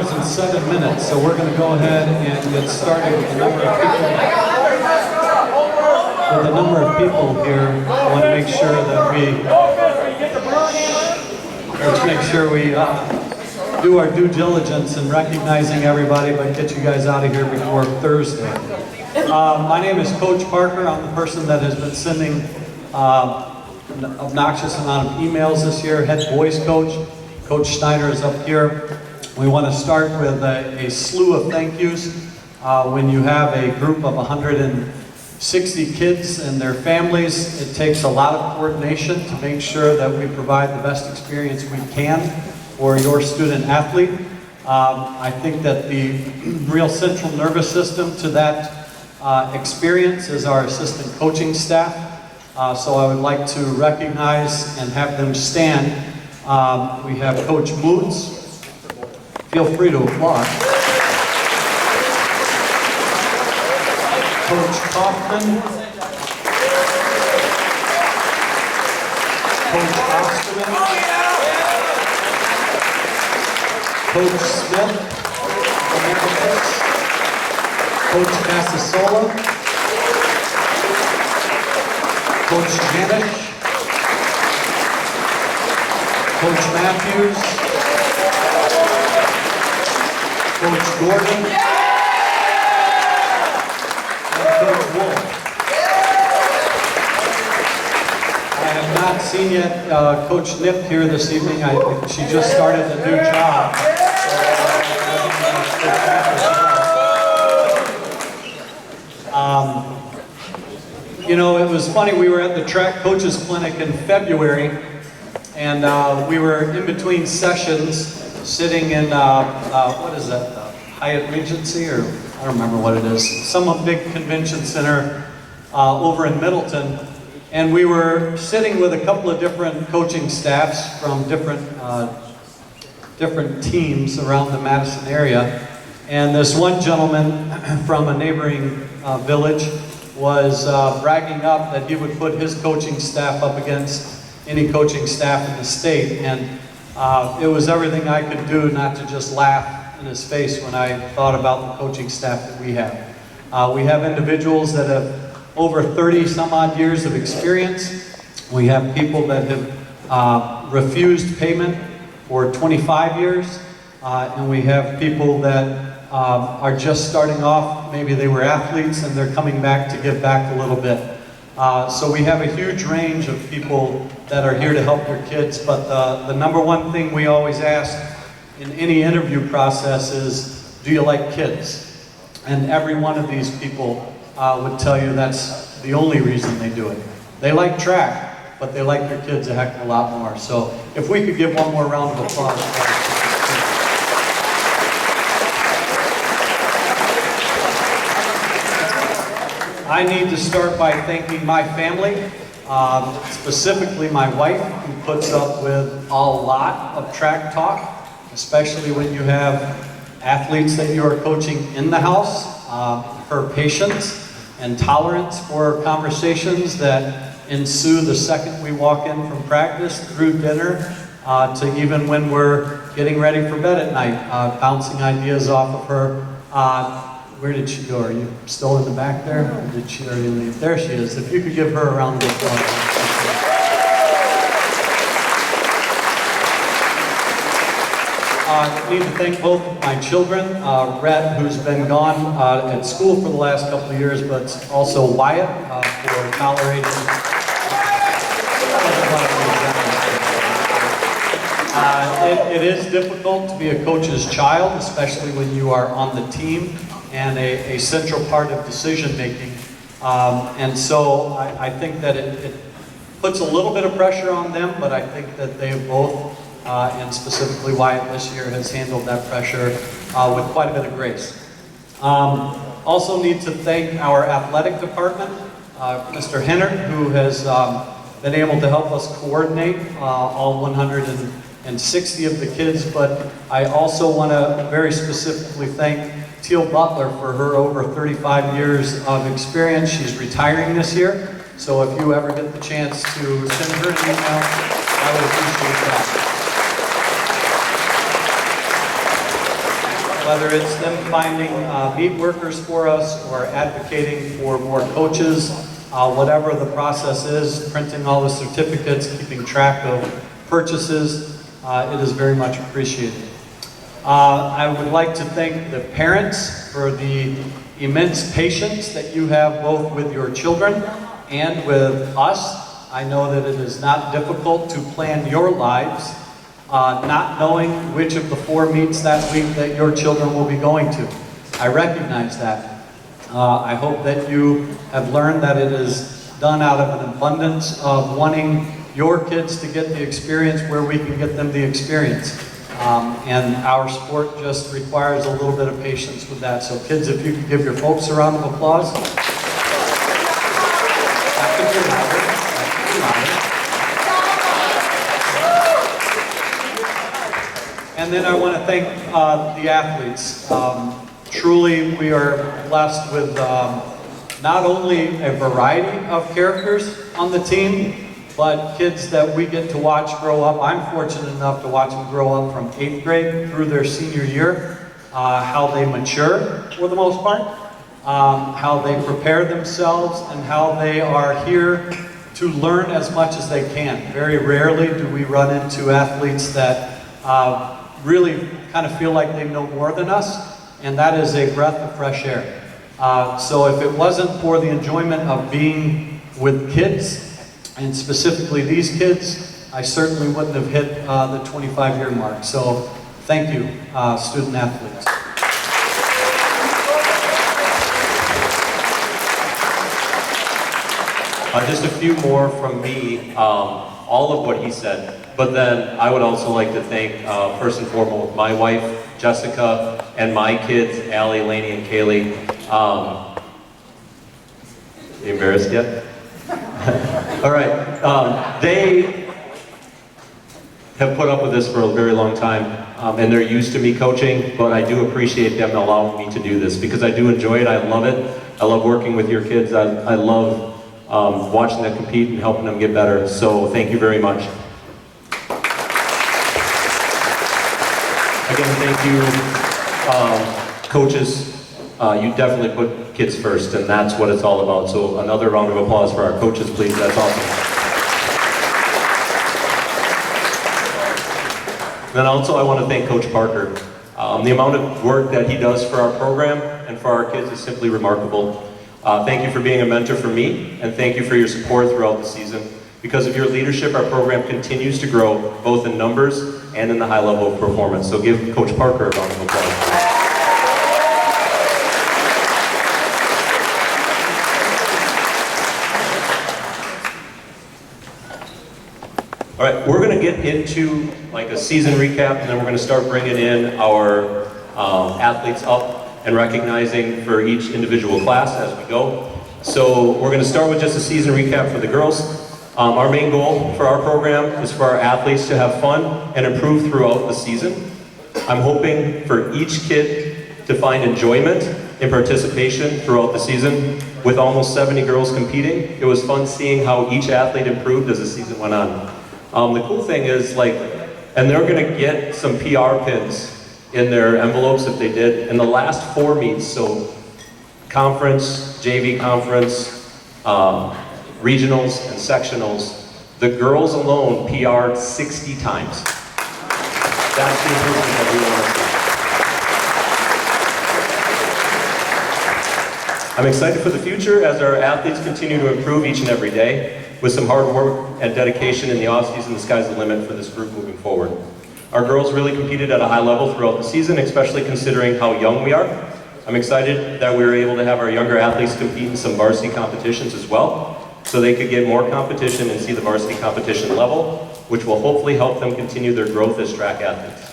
hours and 7 minutes, so we're going to go ahead and get started with the number of people. With the number of people here, I want to make sure that let's make sure we do our due diligence in recognizing everybody, but get you guys out of here before Thursday. My name is Coach Parker. I'm the person that has been sending an obnoxious amount of emails this year. Head boys coach. Coach Schneider is up here. We want to start with a slew of thank yous. When you have a group of 160 kids and their families, it takes a lot of coordination to make sure that we provide the best experience we can for your student athlete. I think that the real central nervous system to that experience is our assistant coaching staff. So I would like to recognize and have them stand. We have Coach Moots. Feel free to applaud. Coach Kaufman. Coach Osterman. Coach Smith. Coach Casasola. Coach Janish. Coach Matthews. Coach Gordon. And Coach Wolf. I have not seen yet Coach Nip here this evening. She just started a new job. You know, it was funny, we were at the track coaches clinic in February, and we were in between sessions sitting in, what is that, Hyatt Regency, or I don't remember what it is, some big convention center over in Middleton, and we were sitting with a couple of different coaching staffs from different teams around the Madison area, and this one gentleman from a neighboring village was bragging up that he would put his coaching staff up against any coaching staff in the state, and it was everything I could do not to just laugh in his face when I thought about the coaching staff that we have. We have individuals that have over 30 some odd years of experience. We have people that have refused payment for 25 years, and we have people that are just starting off. Maybe they were athletes and they're coming back to give back a little bit. So we have a huge range of people that are here to help your kids, but the number one thing we always ask in any interview process is, do you like kids? And every one of these people would tell you that's the only reason they do it. They like track, but they like their kids a heck of a lot more. So if we could give one more round of applause. I need to start by thanking my family, specifically my wife, who puts up with a lot of track talk, especially when you have athletes that you are coaching in the house. Her patience and tolerance for conversations that ensue the second we walk in from practice, through dinner, to even when we're getting ready for bed at night, bouncing ideas off of her. Where did she go? Are you still in the back there? Or did she already leave? There she is. If you could give her a round of applause. I need to thank both of my children, Rhett, who's been gone at school for the last couple of years, but also Wyatt for tolerating. It is difficult to be a coach's child, especially when you are on the team and a central part of decision making. And so I think that it puts a little bit of pressure on them, but I think that they both, and specifically Wyatt this year, has handled that pressure with quite a bit of grace. Also need to thank our athletic department, Mr. Henner, who has been able to help us coordinate all 160 of the kids, but I also want to very specifically thank Teal Butler for her over 35 years of experience. She's retiring this year, so if you ever get the chance to send her an email, I would appreciate that. whether it's them finding meat workers for us or advocating for more coaches, whatever the process is, printing all the certificates, keeping track of purchases, it is very much appreciated. I would like to thank the parents for the immense patience that you have both with your children and with us. I know that it is not difficult to plan your lives, not knowing which of the 4 meets that week that your children will be going to. I recognize that. I hope that you have learned that it is done out of an abundance of wanting your kids to get the experience where we can get them the experience. And our sport just requires a little bit of patience with that. So kids, if you could give your folks a round of applause. And then I want to thank the athletes. Truly, we are blessed with not only a variety of characters on the team, but kids that we get to watch grow up. I'm fortunate enough to watch them grow up from 8th grade through their senior year, how they mature for the most part, how they prepare themselves, and how they are here to learn as much as they can. Very rarely do we run into athletes that really kind of feel like they know more than us, and that is a breath of fresh air. So if it wasn't for the enjoyment of being with kids, and specifically these kids, I certainly wouldn't have hit the 25-year mark. So thank you, student athletes. Just a few more from me, all of what he said, but then I would also like to thank, first and foremost, my wife, Jessica, and my kids, Allie, Lainey, and Kaylee. You embarrassed yet? All right, they have put up with this for a very long time, and they're used to me coaching, but I do appreciate them allowing me to do this because I do enjoy it, I love it. I love working with your kids, I love watching them compete and helping them get better, so thank you very much. Again, thank you, coaches. You definitely put kids first, and that's what it's all about. So another round of applause for our coaches, please. That's awesome. Then also I want to thank Coach Parker. The amount of work that he does for our program and for our kids is simply remarkable. Thank you for being a mentor for me, and thank you for your support throughout the season. Because of your leadership, our program continues to grow, both in numbers and in the high level of performance. So give Coach Parker a round of applause. All right, we're going to get into like a season recap, and then we're going to start bringing in our athletes up and recognizing for each individual class as we go. So we're going to start with just a season recap for the girls. Our main goal for our program is for our athletes to have fun and improve throughout the season. I'm hoping for each kid to find enjoyment in participation throughout the season. With almost 70 girls competing, it was fun seeing how each athlete improved as the season went on. The cool thing is, and they're going to get some PR pins in their envelopes if they did. In the last 4 meets, so conference, JV conference, regionals, and sectionals, the girls alone PR'd 60 times. That's the improvement that we want to see. I'm excited for the future as our athletes continue to improve each and every day. With some hard work and dedication in the offseason, the sky's the limit for this group moving forward. Our girls really competed at a high level throughout the season, especially considering how young we are. I'm excited that we were able to have our younger athletes compete in some varsity competitions as well, so they could get more competition and see the varsity competition level, which will hopefully help them continue their growth as track athletes.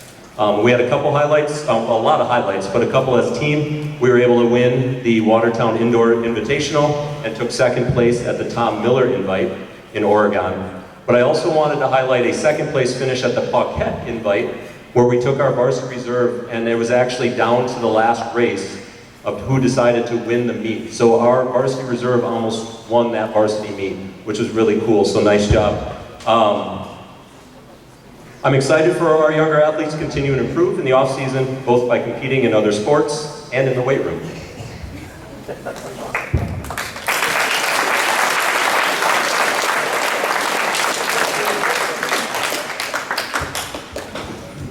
We had a couple highlights, a lot of highlights, but a couple as a team. We were able to win the Watertown Indoor Invitational and took 2nd place at the Tom Miller Invite in Oregon. But I also wanted to highlight a 2nd place finish at the Paquette Invite, where we took our varsity reserve, and it was actually down to the last race of who decided to win the meet. So our varsity reserve almost won that varsity meet, which was really cool, so nice job. I'm excited for our younger athletes to continue and improve in the off-season, both by competing in other sports and in the weight room.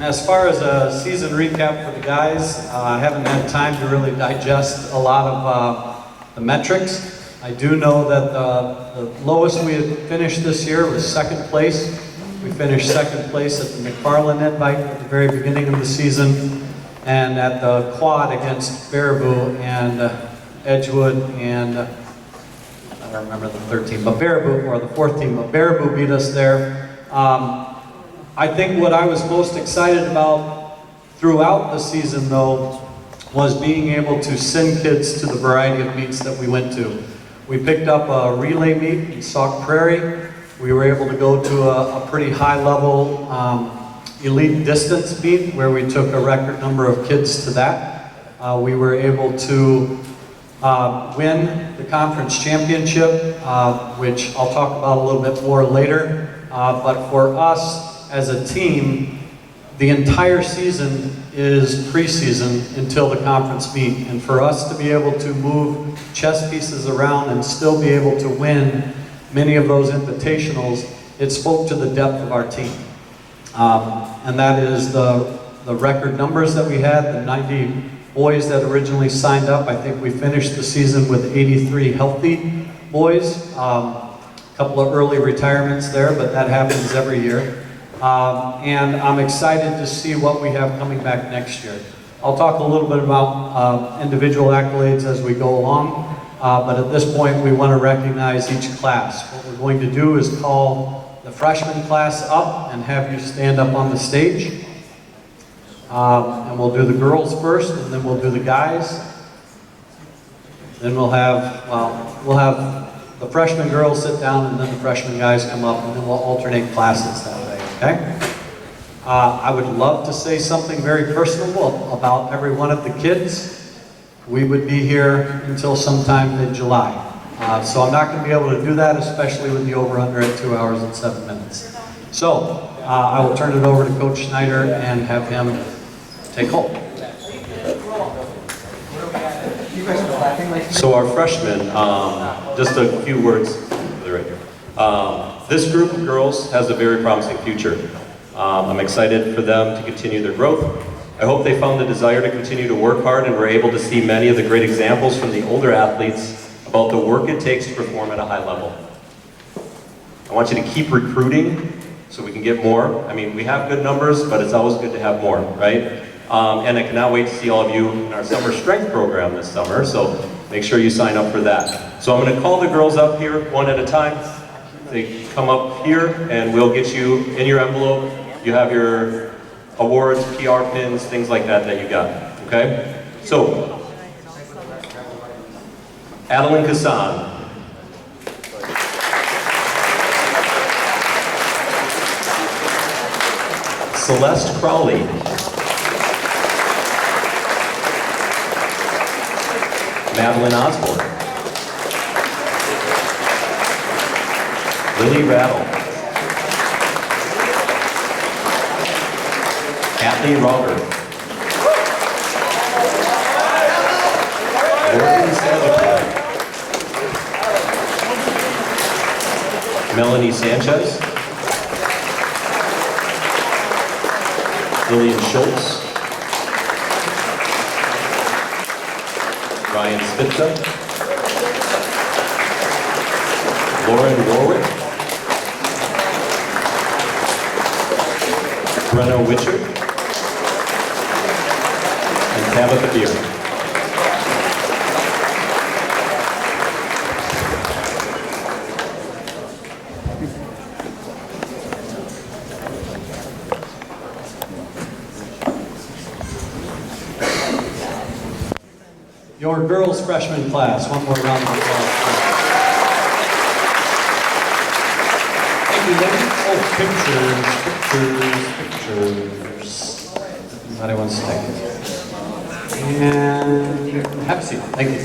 As far as a season recap for the guys, I haven't had time to really digest a lot of the metrics. I do know that the lowest we had finished this year was second place. We finished second place at the McFarland Invite at the very beginning of the season, and at the quad against Baraboo and Edgewood and I don't remember the third team, but Baraboo, or the fourth team, but Baraboo beat us there. I think what I was most excited about throughout the season, though, was being able to send kids to the variety of meets that we went to. We picked up a relay meet in Sauk Prairie. We were able to go to a pretty high-level elite distance meet where we took a record number of kids to that. We were able to win the conference championship, which I'll talk about a little bit more later. But for us, as a team, the entire season is preseason until the conference meet. And for us to be able to move chess pieces around and still be able to win many of those invitationals, it spoke to the depth of our team. And that is the record numbers that we had, the 90 boys that originally signed up. I think we finished the season with 83 healthy boys. A couple of early retirements there, but that happens every year. And I'm excited to see what we have coming back next year. I'll talk a little bit about individual accolades as we go along, but at this point we want to recognize each class. What we're going to do is call the freshman class up and have you stand up on the stage. And we'll do the girls first, and then we'll do the guys. Then we'll have the freshman girls sit down, and then the freshman guys come up, and then we'll alternate classes that way, okay? I would love to say something very personal about every one of the kids. We would be here until sometime in July. So I'm not going to be able to do that, especially with the over-under at 2 hours and 7 minutes. So I will turn it over to Coach Schneider and have him take hold. So our freshmen, just a few words right here. This group of girls has a very promising future. I'm excited for them to continue their growth. I hope they found the desire to continue to work hard and were able to see many of the great examples from the older athletes about the work it takes to perform at a high level. I want you to keep recruiting so we can get more. I mean, we have good numbers, but it's always good to have more, right? And I cannot wait to see all of you in our summer strength program this summer, so make sure you sign up for that. So I'm going to call the girls up here one at a time. They come up here and we'll get you in your envelope. You have your awards, PR pins, things like that that you got, okay? So, Adeline Kassan. Celeste Crowley. Madeline Osborne. Lily Rattle. Kathleen Robert. Morgan Sandoval. Melanie Sanchez. Lillian Schultz. Ryan Spitza. Lauren Warwick. Brenna Witcher. And Tabitha Beer. Your girls' freshman class, one more round of applause. Thank you, ladies. Oh, pictures. Anybody wants to take it? And have a seat. Thank you.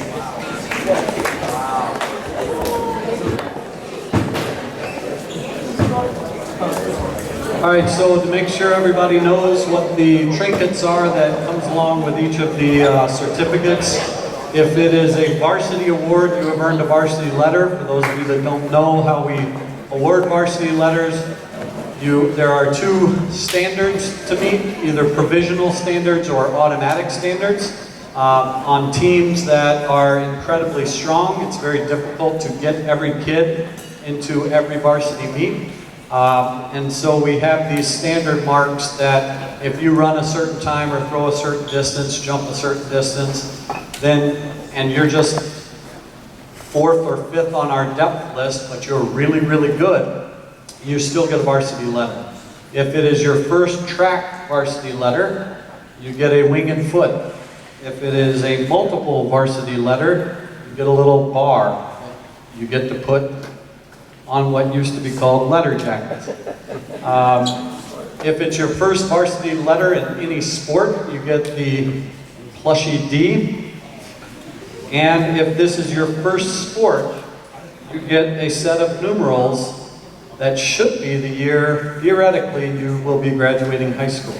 All right, so to make sure everybody knows what the trinkets are that comes along with each of the certificates, if it is a varsity award, you have earned a varsity letter. For those of you that don't know how we award varsity letters, there are two standards to meet, either provisional standards or automatic standards. On teams that are incredibly strong, it's very difficult to get every kid into every varsity meet. And so we have these standard marks that if you run a certain time or throw a certain distance, jump a certain distance, and you're just 4th or 5th on our depth list, but you're really, really good, you still get a varsity letter. If it is your first track varsity letter, you get a wing and foot. If it is a multiple varsity letter, you get a little bar you get to put on what used to be called letter jackets. If it's your first varsity letter in any sport, you get the plushy D. And if this is your first sport, you get a set of numerals that should be the year, theoretically, you will be graduating high school.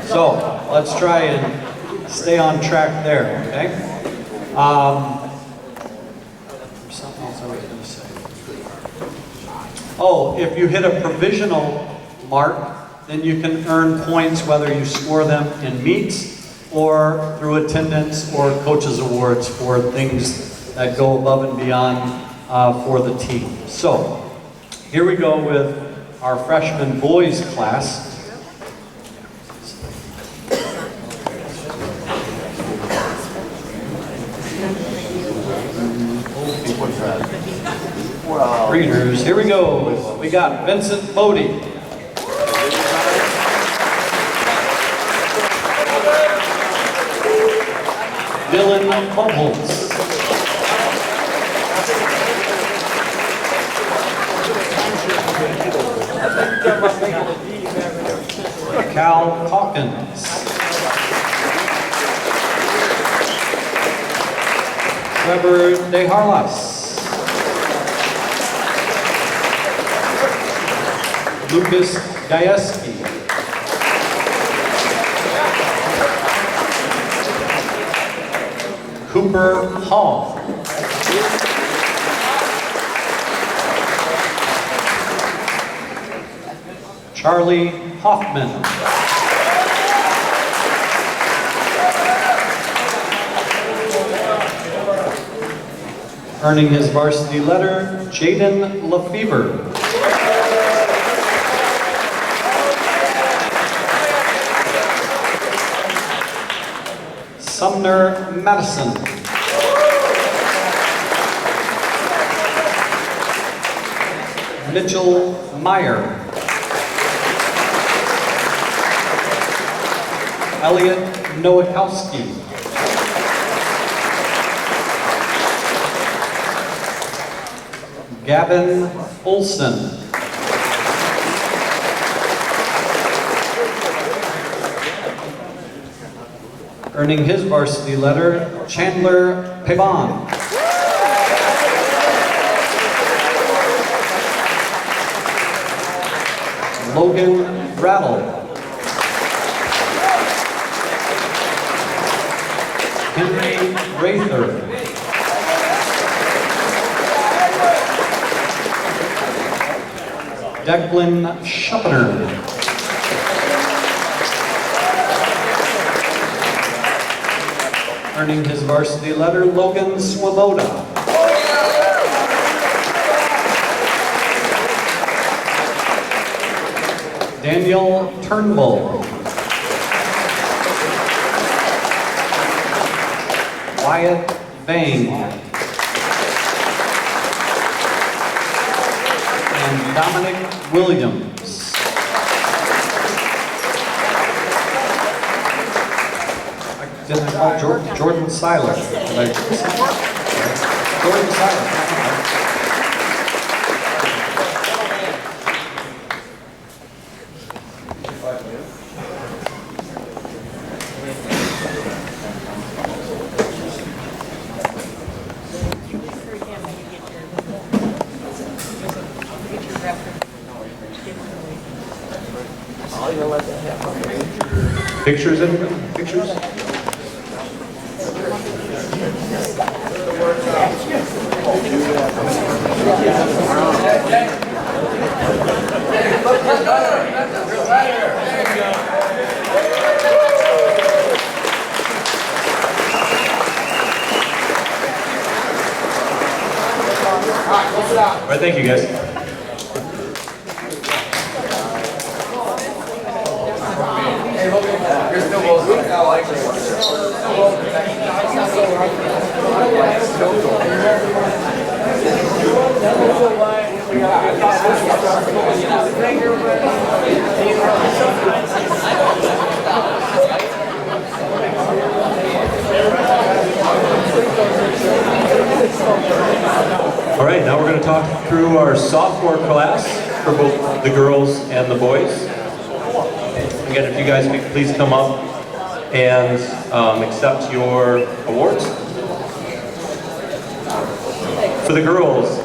So, let's try and stay on track there, okay? There's something else I was going to say. Oh, if you hit a provisional mark, then you can earn points whether you score them in meets or through attendance or coaches awards for things that go above and beyond for the team. So, here we go with our freshman boys class. Readers, here we go. We got Vincent Bodie. Dylan Bubbles. Cal Hawkins. Trevor DeHarlas. Lucas Gayeski. Cooper Hall. Charlie Hoffman. Earning his varsity letter, Jaden Lefevre. Sumner Madison. Mitchell Meyer. Elliot Nowakowski. Gavin Olson. Earning his varsity letter, Chandler Pabon. Logan Rattle. Henry Rather. Declan Schuppener. Earning his varsity letter, Logan Swoboda. Daniel Turnbull. Wyatt Bang. And Dominic Williams. Didn't I call Jordan Seiler? Jordan Seiler. Pictures, anybody? Pictures? All right, thank you guys. All right, now we're going to talk through our sophomore class for both the girls and the boys. Again, if you guys could please come up and accept your awards. For the girls,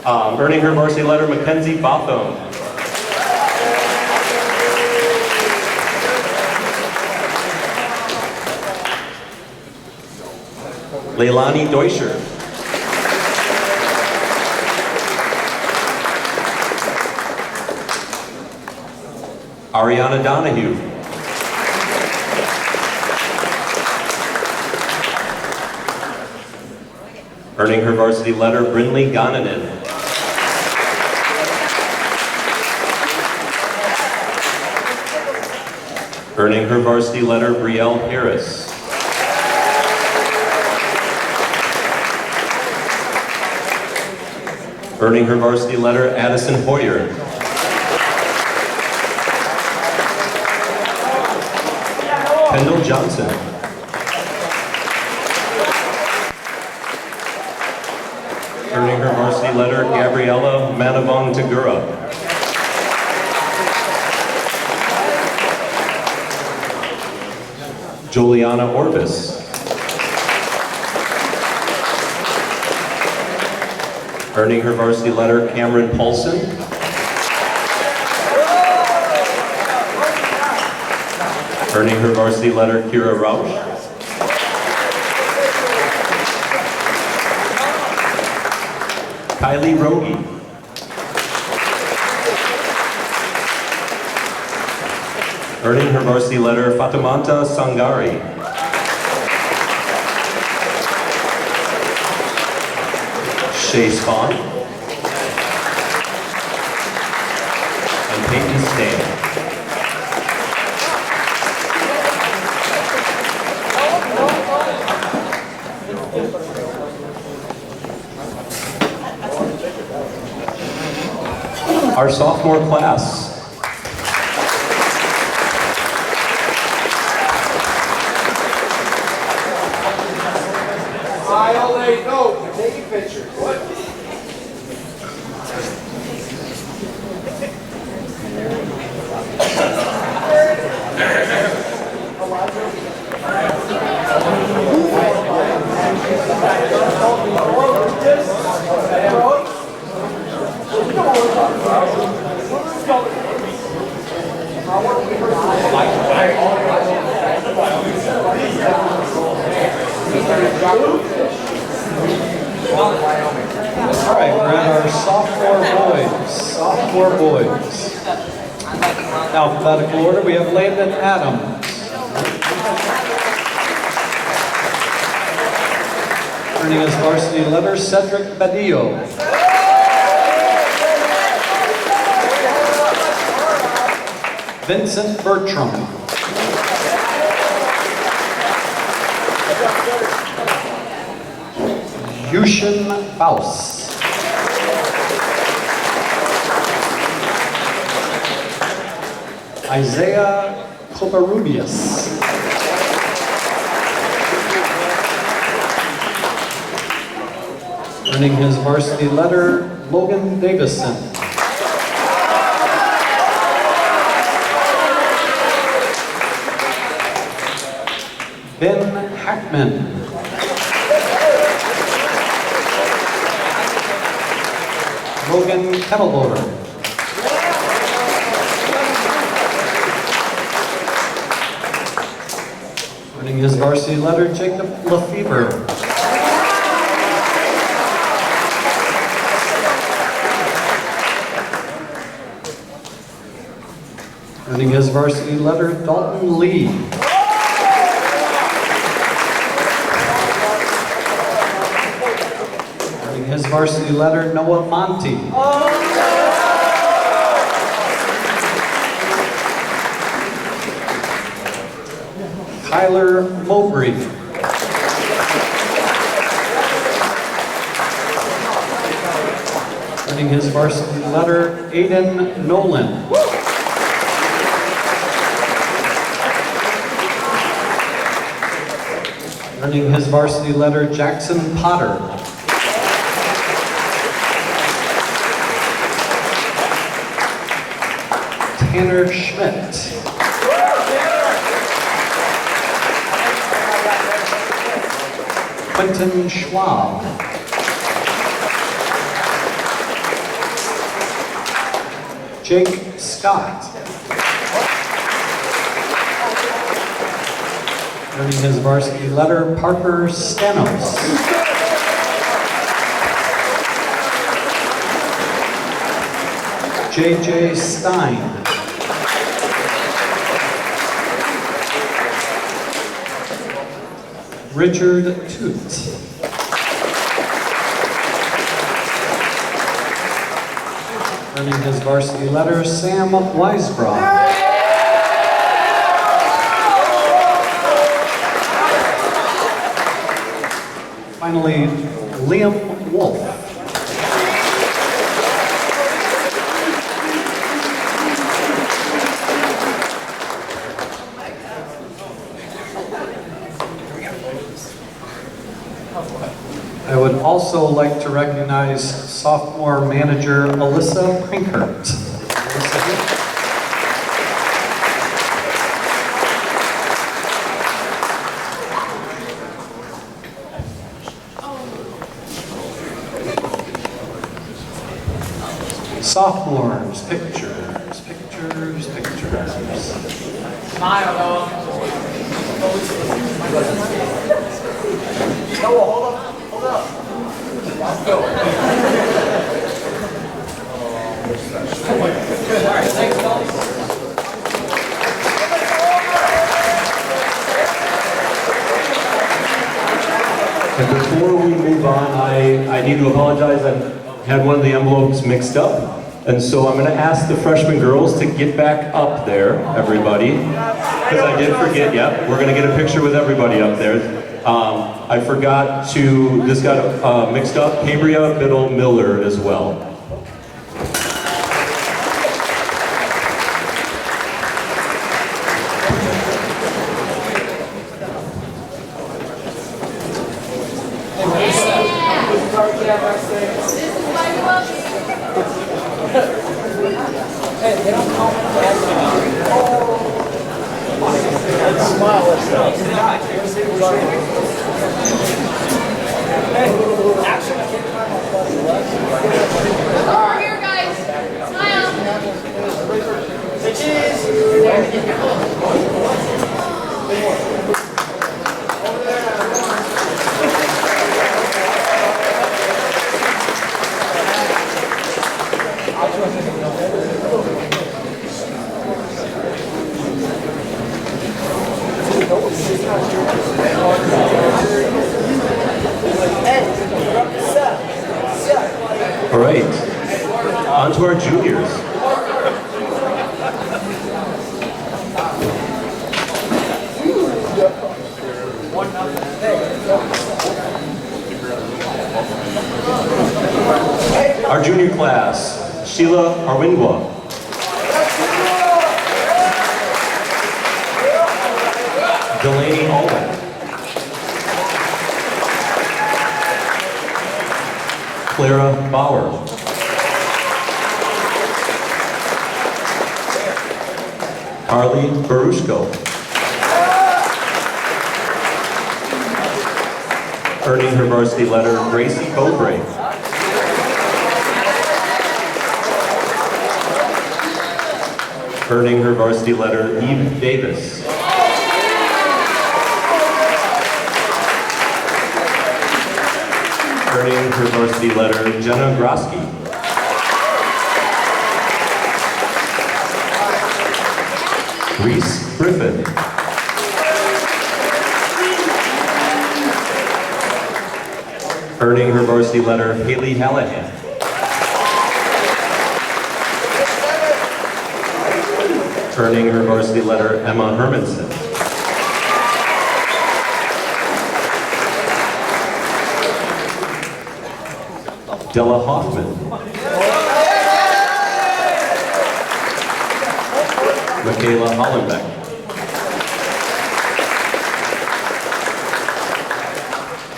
earning her varsity letter, Mackenzie Botham. Leilani Deuscher. Ariana Donahue. Earning her varsity letter, Brinley Gonanen. Earning her varsity letter, Brielle Harris. Earning her varsity letter, Addison Hoyer. Kendall Johnson. Earning her varsity letter, Gabriella Manavong Tagura. Juliana Orvis. Earning her varsity letter, Cameron Paulson. Earning her varsity letter, Kira Rausch. Kylie Rogie. Earning her varsity letter, Fatimanta Sangari. Shay Spahn. And Peyton Stan. Our sophomore class. Aisle 8, no, taking pictures. What? All right, we're at our sophomore boys. Sophomore boys. Alphabetical order, we have Landon Adams. Earning his varsity letter, Cedric Badillo. Vincent Bertram. Yushin Faust. Isaiah Covarrubias. Earning his varsity letter, Logan Davison. Ben Hackman. Logan Kettleboulder. Earning his varsity letter, Jacob Lefebvre. Earning his varsity letter, Dalton Lee. Earning his varsity letter, Noah Monty. Tyler Mowbray. Earning his varsity letter, Aiden Nolan. Earning his varsity letter, Jackson Potter. Tanner Schmidt. Quentin Schwab. Jake Scott. Earning his varsity letter, Parker Stanos. JJ Stein. Richard Toot. Earning his varsity letter, Sam Weisbrod. Finally, Liam Wolf. I would also like to recognize sophomore manager Alyssa Prinkert. Sophomores, pictures, pictures, pictures. Smile, Noah. Noah, hold up. Hold up. Let's go. All right, thanks, Noah. And before we move on, I need to apologize. I had one of the envelopes mixed up. And so I'm going to ask the freshman girls to get back up there, everybody. Because I did forget, yep, we're going to get a picture with everybody up there. I forgot to, this got mixed up, Cabria Biddle Miller as well. Over here, guys. Smile. Say cheese. All right, on to our juniors. Our junior class, Sheila Arwingwa. Delaney Alwyn. Clara Bauer. Harley Barushko. Earning her varsity letter, Gracie Bowbray. Earning her varsity letter, Eve Davis. Earning her varsity letter, Jenna Grosky. Reese Griffin. Earning her varsity letter, Haley Hallahan. Earning her varsity letter, Emma Hermanson. Della Hoffman. Michaela Hollenbeck.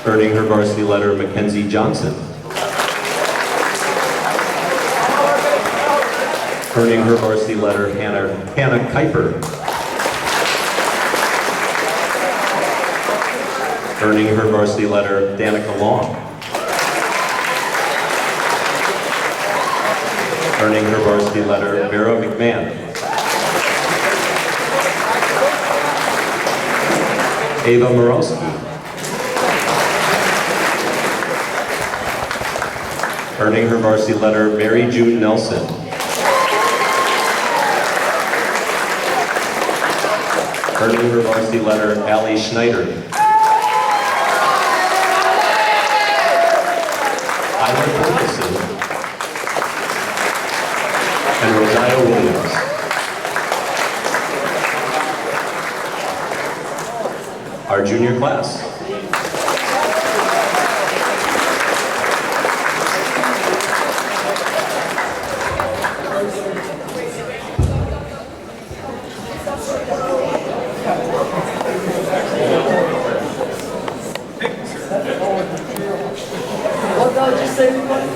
Earning her varsity letter, Mackenzie Johnson. Earning her varsity letter, Hannah Kuiper. Earning her varsity letter, Danica Long. Earning her varsity letter, Vera McMahon. Ava Morowski. Earning her varsity letter, Mary June Nelson. Earning her varsity letter, Allie Schneider. Ida Ferguson. And Rosiah Williams. Our junior class. What did I just say, everybody?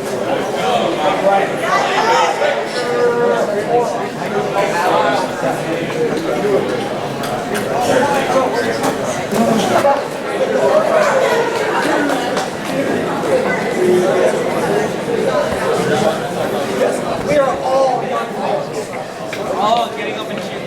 We are all young folks. We're all getting up and cheering.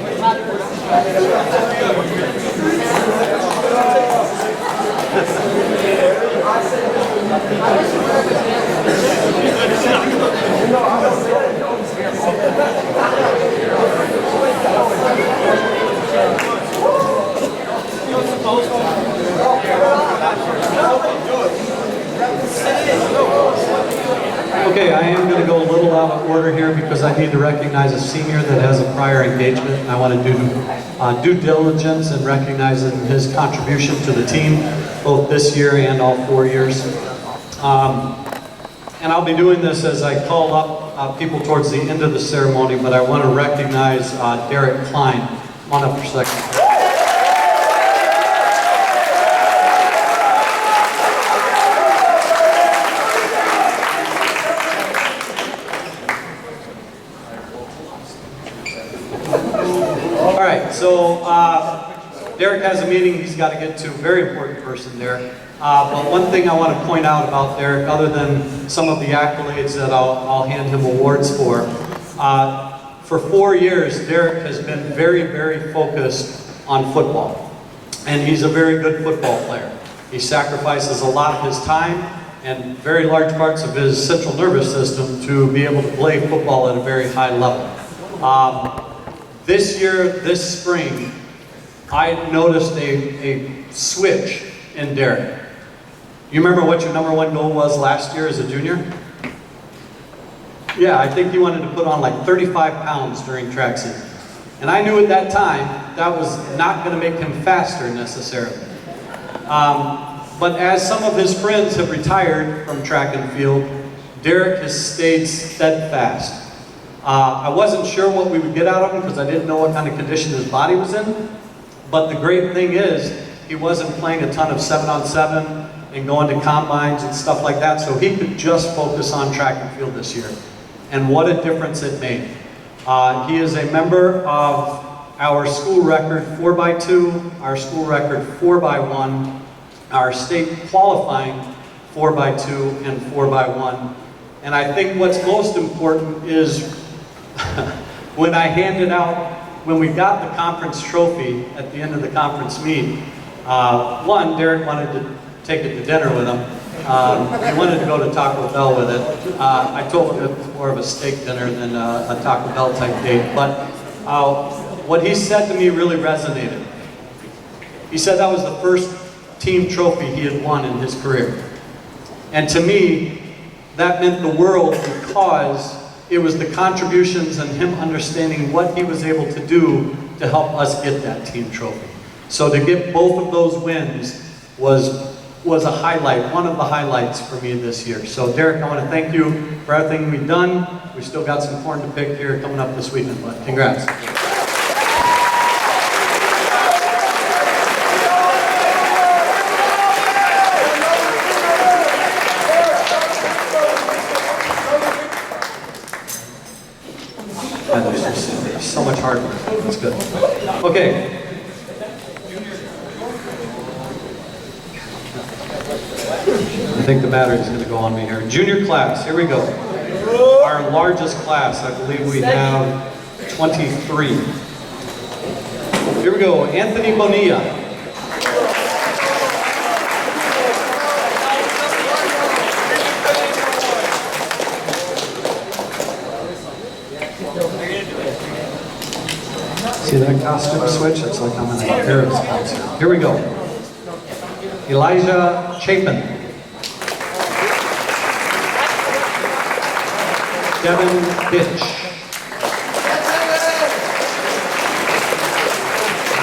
Okay, I am going to go a little out of order here because I need to recognize a senior that has a prior engagement, and I want to do due diligence in recognizing his contribution to the team, both this year and all 4 years. And I'll be doing this as I call up people towards the end of the ceremony, but I want to recognize Derek Klein. Come on up for a second. All right, so Derek has a meeting he's got to get to. Very important person there. But one thing I want to point out about Derek, other than some of the accolades that I'll hand him awards for 4 years, Derek has been very, very focused on football. And he's a very good football player. He sacrifices a lot of his time and very large parts of his central nervous system to be able to play football at a very high level. This year, this spring, I noticed a switch in Derek. You remember what your #1 goal was last year as a junior? Yeah, I think you wanted to put on like 35 pounds during track season. And I knew at that time that was not going to make him faster necessarily. But as some of his friends have retired from track and field, Derek has stayed steadfast. I wasn't sure what we would get out of him because I didn't know what kind of condition his body was in. But the great thing is, he wasn't playing a ton of 7-on-7 and going to combines and stuff like that, so he could just focus on track and field this year. And what a difference it made. He is a member of our school record 4x2, our school record 4x1, our state qualifying 4x2 and 4x1. And I think what's most important is when I handed out, when we got the conference trophy at the end of the conference meet, one, Derek wanted to take it to dinner with him, He wanted to go to Taco Bell with it. I told him it was more of a steak dinner than a Taco Bell type date. But what he said to me really resonated. He said that was the first team trophy he had won in his career. And to me, that meant the world because it was the contributions and him understanding what he was able to do to help us get that team trophy. So to get both of those wins was a highlight, one of the highlights for me this year. So Derek, I want to thank you for everything we've done. We've still got some corn to pick here coming up this weekend, but congrats. There's so much hard work. That's good. Okay. I think the battery is going to go on me here. Junior class, here we go. Our largest class, I believe we have 23. Here we go, Anthony Bonilla. See that costume switch? It's like I'm in an Paris concert. Here we go. Elijah Chapin. Devin Bitch.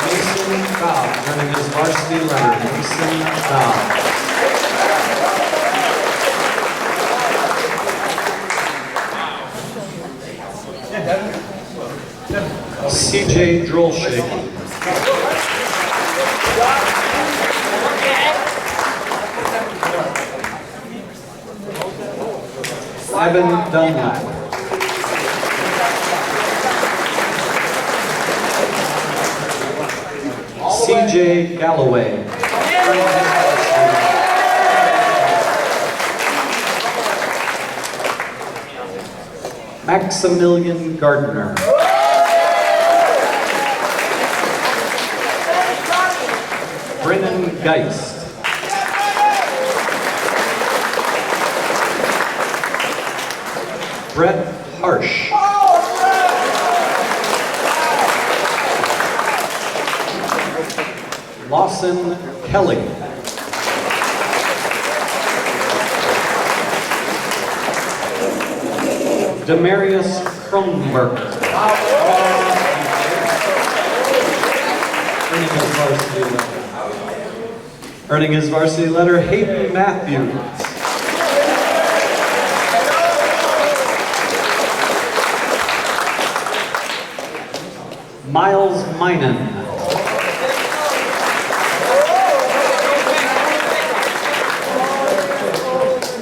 Mason Cobb, running his varsity letter. Mason Cobb. CJ Drollshake. Evan Dunlap. CJ Galloway. Maximilian Gardner. Brennan Geist. Brett Harsh. Lawson Kelly. Demarius Kronberg. Earning his varsity letter, Hayden Matthews. Miles Minen.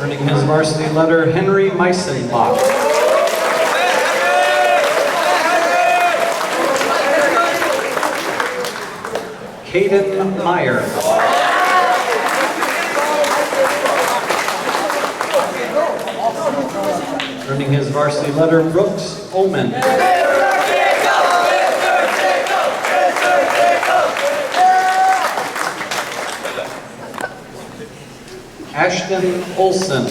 Earning his varsity letter, Henry Meisenbach. Caden Meyer. Earning his varsity letter, Brooks Omen. Ashton Olson.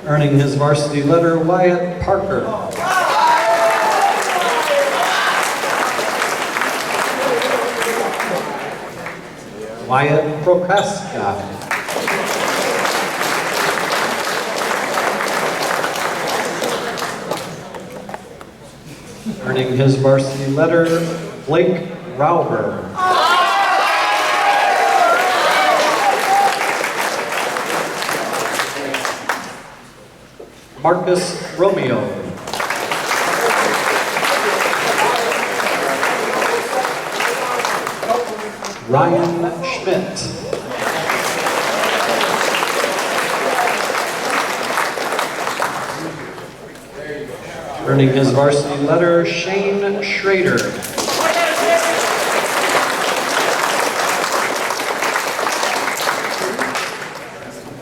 Earning his varsity letter, Wyatt Parker. Wyatt Prokaska. Earning his varsity letter, Blake Rauber. Marcus Romeo. Ryan Schmidt. Earning his varsity letter, Shane Schrader.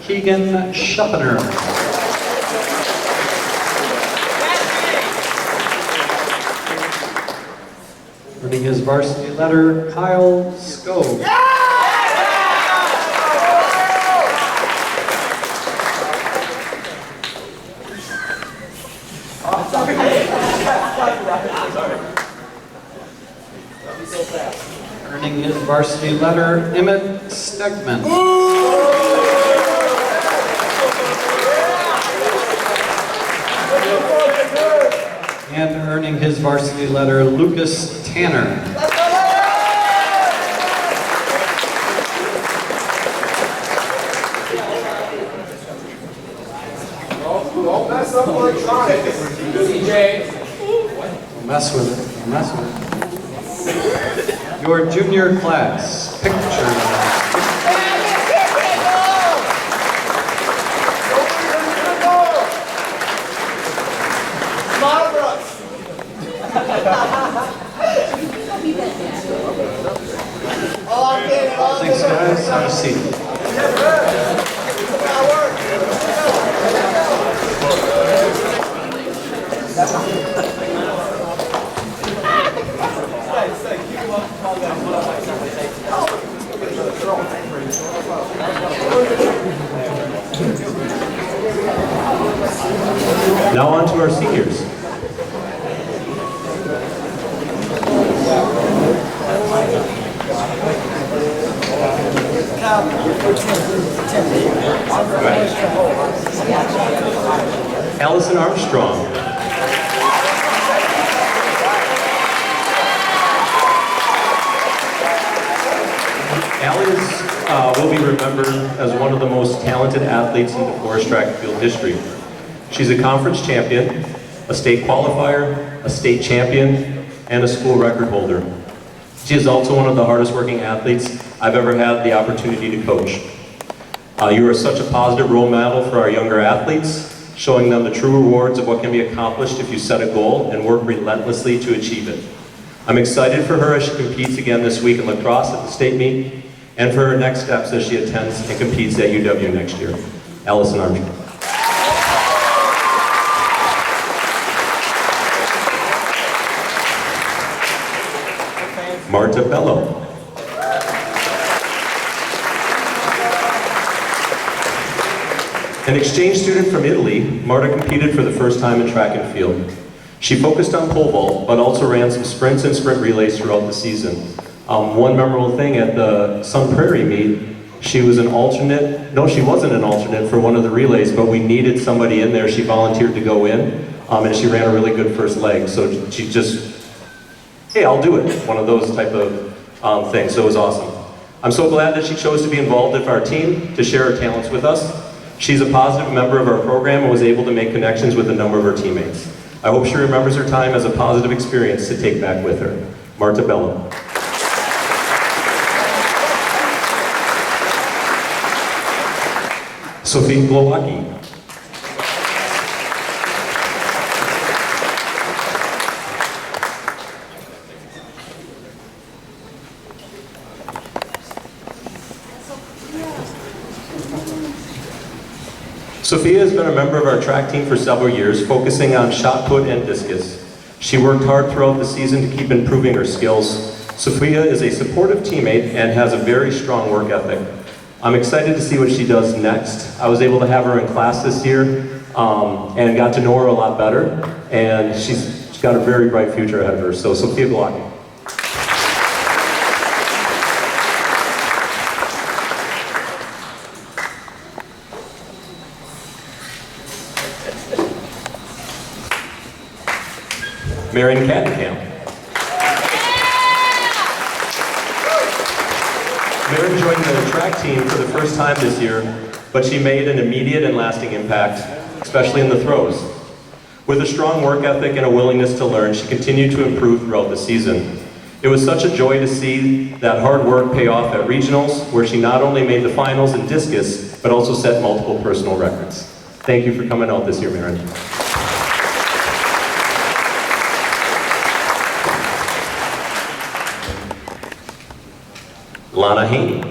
Keegan Schuppener. Earning his varsity letter, Kyle Skove. Earning his varsity letter, Emmett Stegman. And earning his varsity letter, Lucas Tanner. Don't mess up electronics. CJ. Don't mess with it. Don't mess with it. Your junior class picture. Thanks, guys. Have a seat. Now on to our seniors. Allison Armstrong. Allie will be remembered as one of the most talented athletes in DeForest track and field history. She's a conference champion, a state qualifier, a state champion, and a school record holder. She is also one of the hardest working athletes I've ever had the opportunity to coach. You are such a positive role model for our younger athletes, showing them the true rewards of what can be accomplished if you set a goal and work relentlessly to achieve it. I'm excited for her as she competes again this week in lacrosse at the state meet, and for her next steps as she attends and competes at UW next year. Allison Armstrong. Marta Bello. An exchange student from Italy, Marta competed for the first time in track and field. She focused on pole vault, but also ran some sprints and sprint relays throughout the season. One memorable thing at the Sun Prairie meet, she was an alternate, no, she wasn't an alternate for one of the relays, but we needed somebody in there. She volunteered to go in, and she ran a really good first leg. So she just, hey, I'll do it. One of those type of things, so it was awesome. I'm so glad that she chose to be involved with our team to share her talents with us. She's a positive member of our program and was able to make connections with a number of her teammates. I hope she remembers her time as a positive experience to take back with her. Marta Bello. Sophie Glowacki. Sophia has been a member of our track team for several years, focusing on shot put and discus. She worked hard throughout the season to keep improving her skills. Sophia is a supportive teammate and has a very strong work ethic. I'm excited to see what she does next. I was able to have her in class this year and got to know her a lot better, and she's got a very bright future ahead of her. So Sophia Glocki. Marion Cattenkamp. Marion joined the track team for the first time this year, but she made an immediate and lasting impact, especially in the throws. With a strong work ethic and a willingness to learn, she continued to improve throughout the season. It was such a joy to see that hard work pay off at regionals, where she not only made the finals in discus, but also set multiple personal records. Thank you for coming out this year, Marion. Lana Haney.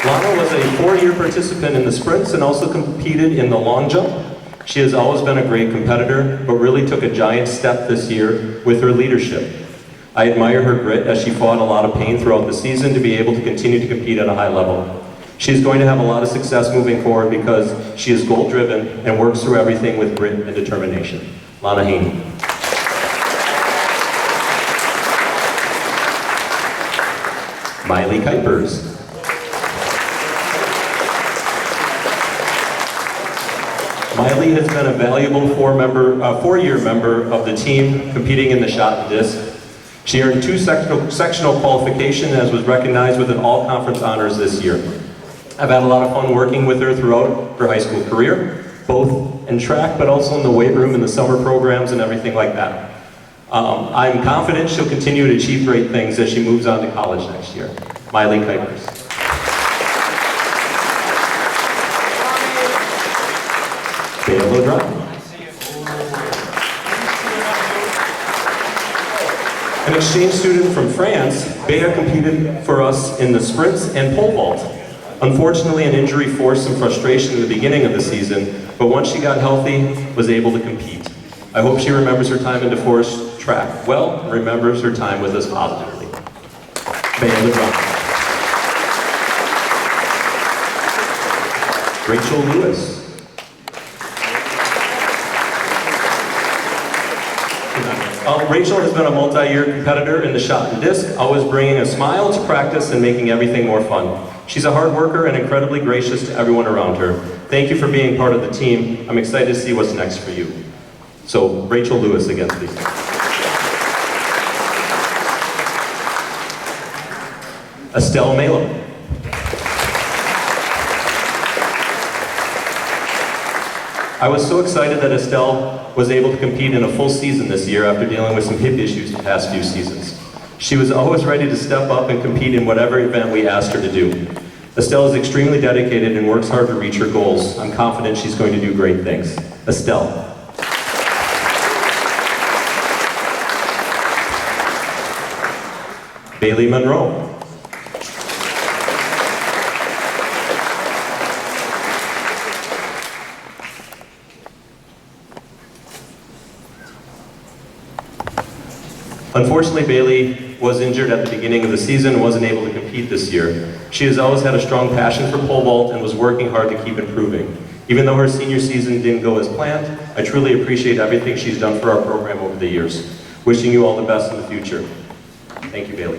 Lana was a 4-year participant in the sprints and also competed in the long jump. She has always been a great competitor, but really took a giant step this year with her leadership. I admire her grit as she fought a lot of pain throughout the season to be able to continue to compete at a high level. She is going to have a lot of success moving forward because she is goal-driven and works through everything with grit and determination. Lana Haney. Miley Kuipers. Miley has been a valuable four-year member of the team competing in the shot and disc. She earned 2 sectional qualifications as was recognized with an all-conference honors this year. I've had a lot of fun working with her throughout her high school career, both in track but also in the weight room and the summer programs and everything like that. I'm confident she'll continue to achieve great things as she moves on to college next year. Miley Kuipers. Bea Laudron. An exchange student from France, Bea competed for us in the sprints and pole vault. Unfortunately, an injury forced some frustration in the beginning of the season, but once she got healthy, was able to compete. I hope she remembers her time in DeForest track well, and remembers her time with us positively. Bea Laudron. Rachel Lewis. Rachel has been a multi-year competitor in the shot and disc, always bringing a smile to practice and making everything more fun. She's a hard worker and incredibly gracious to everyone around her. Thank you for being part of the team. I'm excited to see what's next for you. So, Rachel Lewis again, please. Estelle Melo. I was so excited that Estelle was able to compete in a full season this year after dealing with some hip issues the past few seasons. She was always ready to step up and compete in whatever event we asked her to do. Estelle is extremely dedicated and works hard to reach her goals. I'm confident she's going to do great things. Estelle. Bailey Monroe. Unfortunately, Bailey was injured at the beginning of the season and wasn't able to compete this year. She has always had a strong passion for pole vault and was working hard to keep improving. Even though her senior season didn't go as planned, I truly appreciate everything she's done for our program over the years. Wishing you all the best in the future. Thank you, Bailey.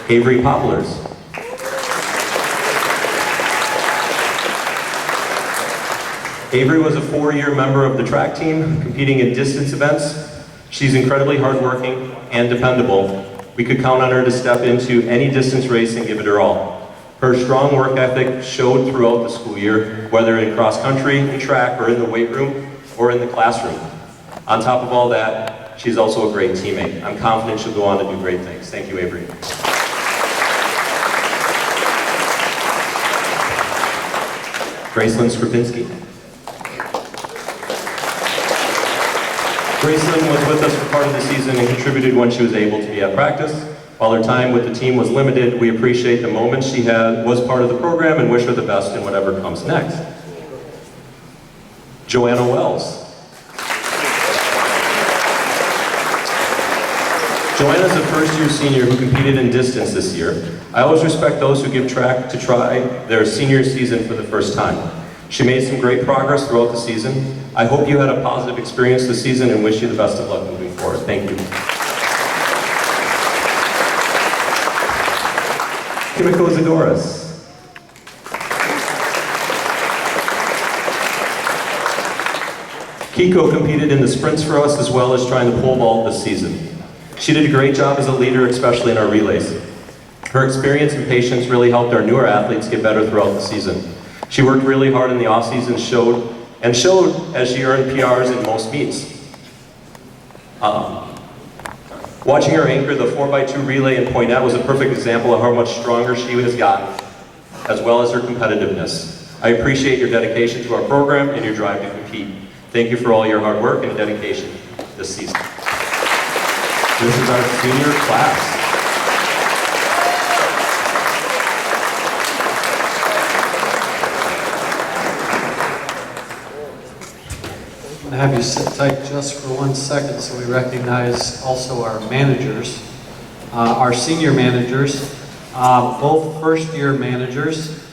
Avery Poplars. Avery was a 4-year member of the track team, competing in distance events. She's incredibly hardworking and dependable. We could count on her to step into any distance race and give it her all. Her strong work ethic showed throughout the school year, whether in cross country, track, or in the weight room, or in the classroom. On top of all that, she's also a great teammate. I'm confident she'll go on to do great things. Thank you, Avery. Gracelyn Skripinski. Gracelyn was with us for part of the season and contributed when she was able to be at practice. While her time with the team was limited, we appreciate the moments she was part of the program and wish her the best in whatever comes next. Joanna Wells. Joanna's a first-year senior who competed in distance this year. I always respect those who give track to try their senior season for the first time. She made some great progress throughout the season. I hope you had a positive experience this season and wish you the best of luck moving forward. Thank you. Kimiko Zagoras. Kiko competed in the sprints for us as well as trying the pole vault this season. She did a great job as a leader, especially in our relays. Her experience and patience really helped our newer athletes get better throughout the season. She worked really hard in the off-season, showed as she earned PRs in most meets. Watching her anchor the 4x2 relay in Poinette was a perfect example of how much stronger she has gotten, as well as her competitiveness. I appreciate your dedication to our program and your drive to compete. Thank you for all your hard work and dedication this season. This is our senior class. have you sit tight just for 1 second so we recognize also our managers, our senior managers, both first-year managers,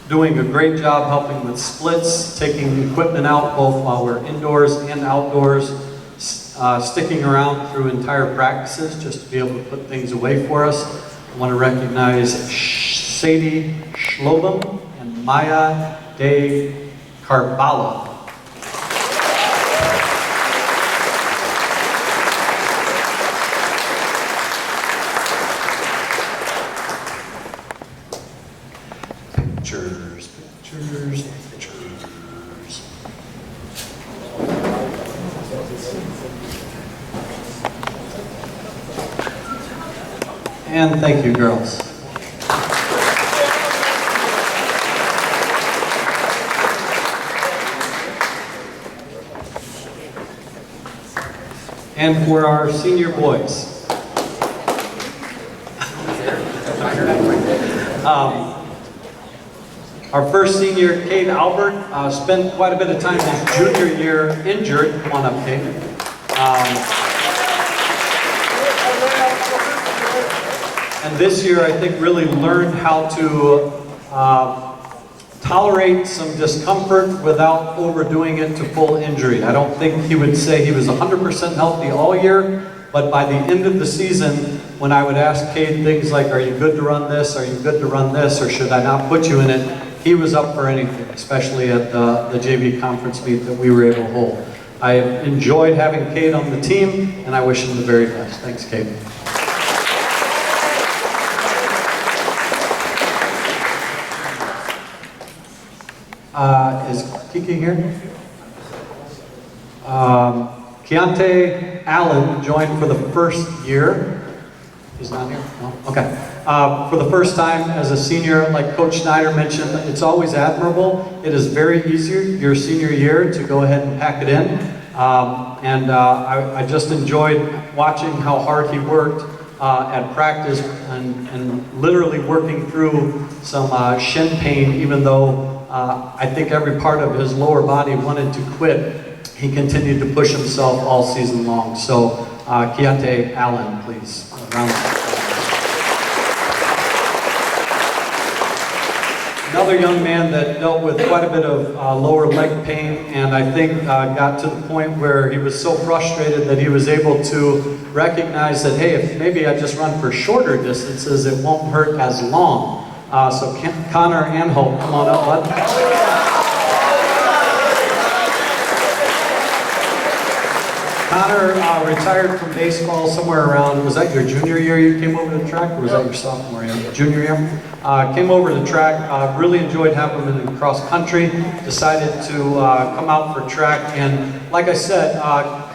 doing a great job helping with splits, taking equipment out both while we're indoors and outdoors, sticking around through entire practices just to be able to put things away for us. I want to recognize Sadie Schlobem and Maya De Carvalho. Pictures, pictures, pictures. And thank you, girls. And for our senior boys. Our first senior, Cade Albert, spent quite a bit of time his junior year injured. Come on up, Cade. And this year, I think, really learned how to tolerate some discomfort without overdoing it to full injury. I don't think he would say he was 100% healthy all year, but by the end of the season, when I would ask Cade things like, are you good to run this? Are you good to run this? Or should I not put you in it? He was up for anything, especially at the JV conference meet that we were able to hold. I enjoyed having Cade on the team, and I wish him the very best. Thanks, Cade. Is Kiki here? Keontae Allen joined for the first year. He's not here? No? Okay. For the first time as a senior, like Coach Schneider mentioned, it's always admirable. It is very easy your senior year to go ahead and pack it in. I just enjoyed watching how hard he worked at practice and literally working through some shin pain, even though I think every part of his lower body wanted to quit. He continued to push himself all season long. So, Keontae Allen, please. Another young man that dealt with quite a bit of lower leg pain, and I think got to the point where he was so frustrated that he was able to recognize that, hey, if maybe I just run for shorter distances, it won't hurt as long. So Connor Anholt, come on up, bud. Connor retired from baseball somewhere around, was that your junior year you came over to the track, or was that your sophomore year? Junior year? Came over to the track, really enjoyed having him in cross country, decided to come out for track, and like I said,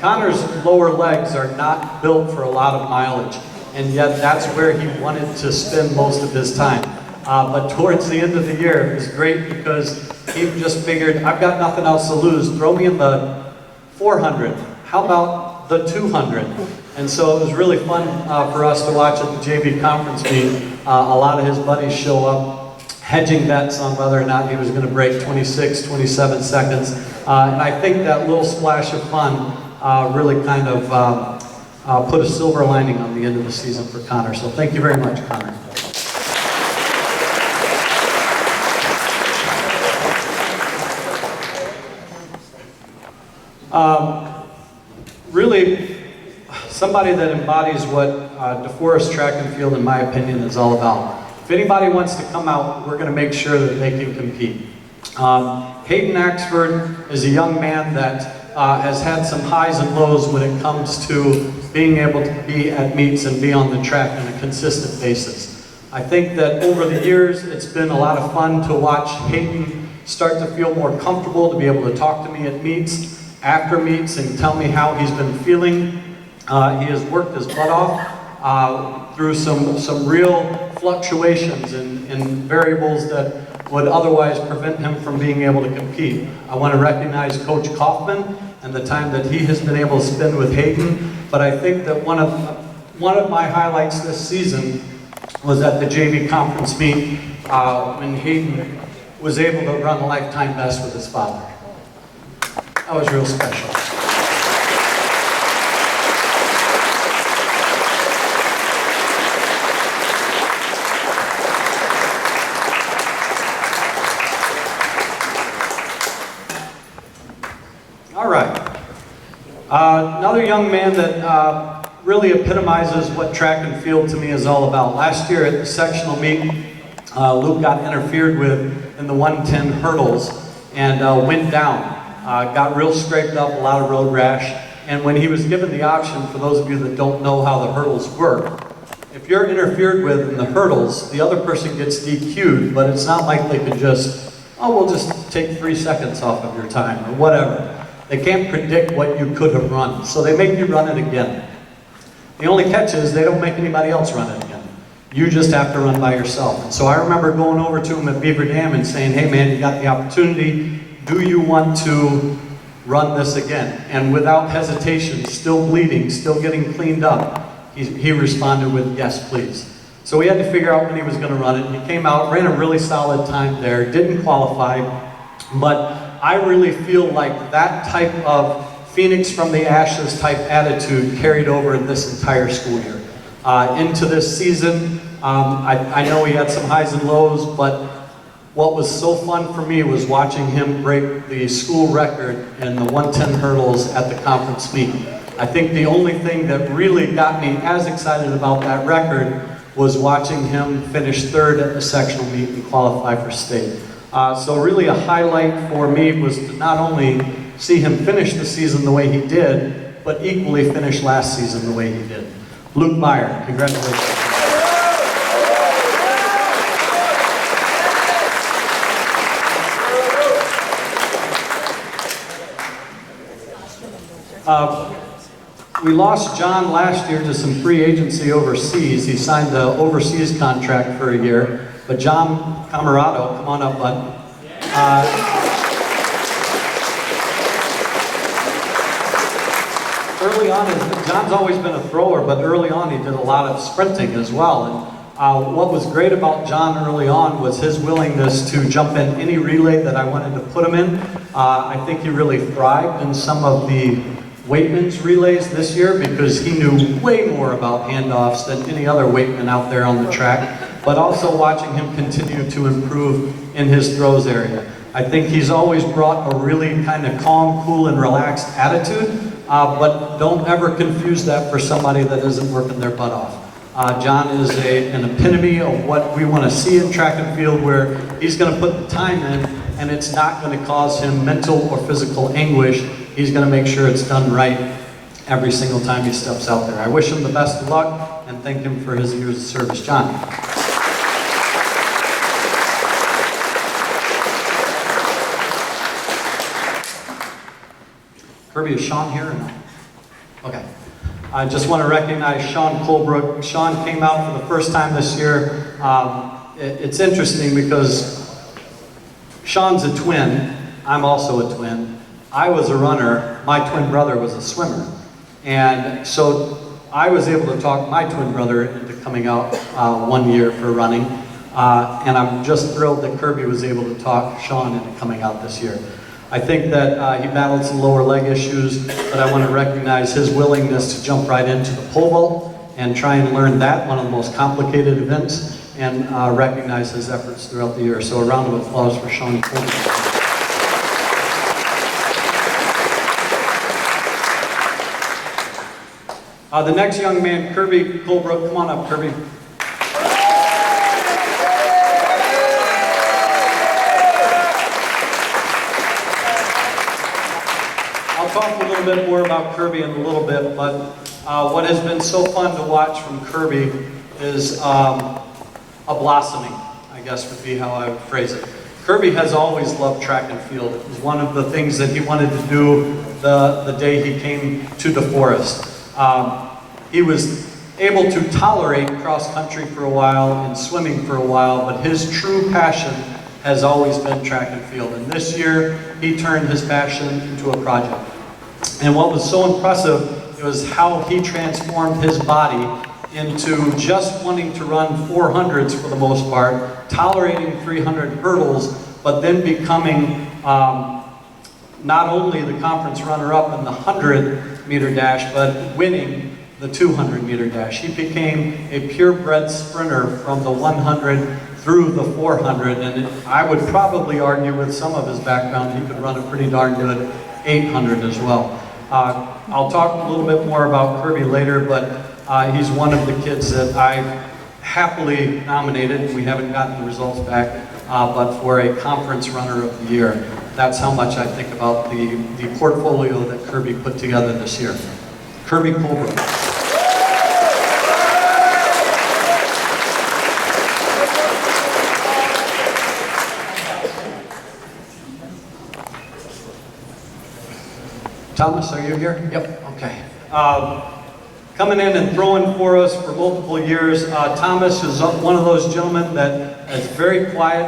Connor's lower legs are not built for a lot of mileage, and yet that's where he wanted to spend most of his time. But towards the end of the year, it was great because he just figured, I've got nothing else to lose, throw me in the 400. How about the 200? And so it was really fun for us to watch at the JV conference meet. A lot of his buddies show up, hedging bets on whether or not he was going to break 26, 27 seconds. And I think that little splash of fun really kind of put a silver lining on the end of the season for Connor. So thank you very much, Connor. Really, somebody that embodies what DeForest track and field, in my opinion, is all about. If anybody wants to come out, we're going to make sure that they can compete. Hayden Axford is a young man that has had some highs and lows when it comes to being able to be at meets and be on the track on a consistent basis. I think that over the years, it's been a lot of fun to watch Hayden start to feel more comfortable, to be able to talk to me at meets, after meets, and tell me how he's been feeling. He has worked his butt off through some real fluctuations in variables that would otherwise prevent him from being able to compete. I want to recognize Coach Kaufman and the time that he has been able to spend with Hayden, but I think that one of my highlights this season was at the JV conference meet when Hayden was able to run a lifetime best with his father. That was real special. All right. Another young man that really epitomizes what track and field to me is all about. Last year at the sectional meet, Luke got interfered with in the 110 hurdles and went down. Got real scraped up, a lot of road rash. And when he was given the option, for those of you that don't know how the hurdles work, if you're interfered with in the hurdles, the other person gets DQ'd, but it's not like they could just, oh, we'll just take 3 seconds off of your time or whatever. They can't predict what you could have run, so they make you run it again. The only catch is they don't make anybody else run it again. You just have to run by yourself. And so I remember going over to him at Beaver Dam and saying, hey man, you got the opportunity. Do you want to run this again? And without hesitation, still bleeding, still getting cleaned up, he responded with, yes, please. So we had to figure out when he was going to run it. He came out, ran a really solid time there, didn't qualify, but I really feel like that type of Phoenix from the ashes type attitude carried over this entire school year. Into this season, I know he had some highs and lows, but what was so fun for me was watching him break the school record in the 110 hurdles at the conference meet. I think the only thing that really got me as excited about that record was watching him finish third at the sectional meet and qualify for state. So really a highlight for me was to not only see him finish the season the way he did, but equally finish last season the way he did. Luke Meyer, congratulations. We lost John last year to some free agency overseas. He signed an overseas contract for a year. But John Camarado, come on up, bud. Early on, John's always been a thrower, but early on he did a lot of sprinting as well. And what was great about John early on was his willingness to jump in any relay that I wanted to put him in. I think he really thrived in some of the weightman's relays this year because he knew way more about handoffs than any other weightman out there on the track, but also watching him continue to improve in his throws area. I think he's always brought a really kind of calm, cool, and relaxed attitude, but don't ever confuse that for somebody that isn't working their butt off. John is an epitome of what we want to see in track and field, where he's going to put the time in and it's not going to cause him mental or physical anguish. He's going to make sure it's done right every single time he steps out there. I wish him the best of luck and thank him for his years of service. John. Kirby, is Sean here or not? Okay. I just want to recognize Sean Colebrook. Sean came out for the first time this year. It's interesting because Sean's a twin. I'm also a twin. I was a runner. My twin brother was a swimmer. And so I was able to talk my twin brother into coming out 1 year for running. And I'm just thrilled that Kirby was able to talk Sean into coming out this year. I think that he battled some lower leg issues, but I want to recognize his willingness to jump right into the pole vault and try and learn that, one of the most complicated events, and recognize his efforts throughout the year. So a round of applause for Sean Colebrook. The next young man, Kirby Colebrook, come on up, Kirby. I'll talk a little bit more about Kirby in a little bit, but what has been so fun to watch from Kirby is a blossoming, I guess would be how I would phrase it. Kirby has always loved track and field. It was one of the things that he wanted to do the day he came to DeForest. He was able to tolerate cross country for a while and swimming for a while, but his true passion has always been track and field. And this year, he turned his passion into a project. And what was so impressive was how he transformed his body into just wanting to run 400s for the most part, tolerating 300 hurdles, but then becoming not only the conference runner-up in the 100-meter dash, but winning the 200-meter dash. He became a purebred sprinter from the 100 through the 400, and I would probably argue with some of his background, he could run a pretty darn good 800 as well. I'll talk a little bit more about Kirby later, but he's one of the kids that I happily nominated. We haven't gotten the results back, but for a conference runner of the year. That's how much I think about the portfolio that Kirby put together this year. Kirby Colbrook. Thomas, are you here? Yep, okay. Coming in and throwing for us for multiple years. Thomas is one of those gentlemen that is very quiet,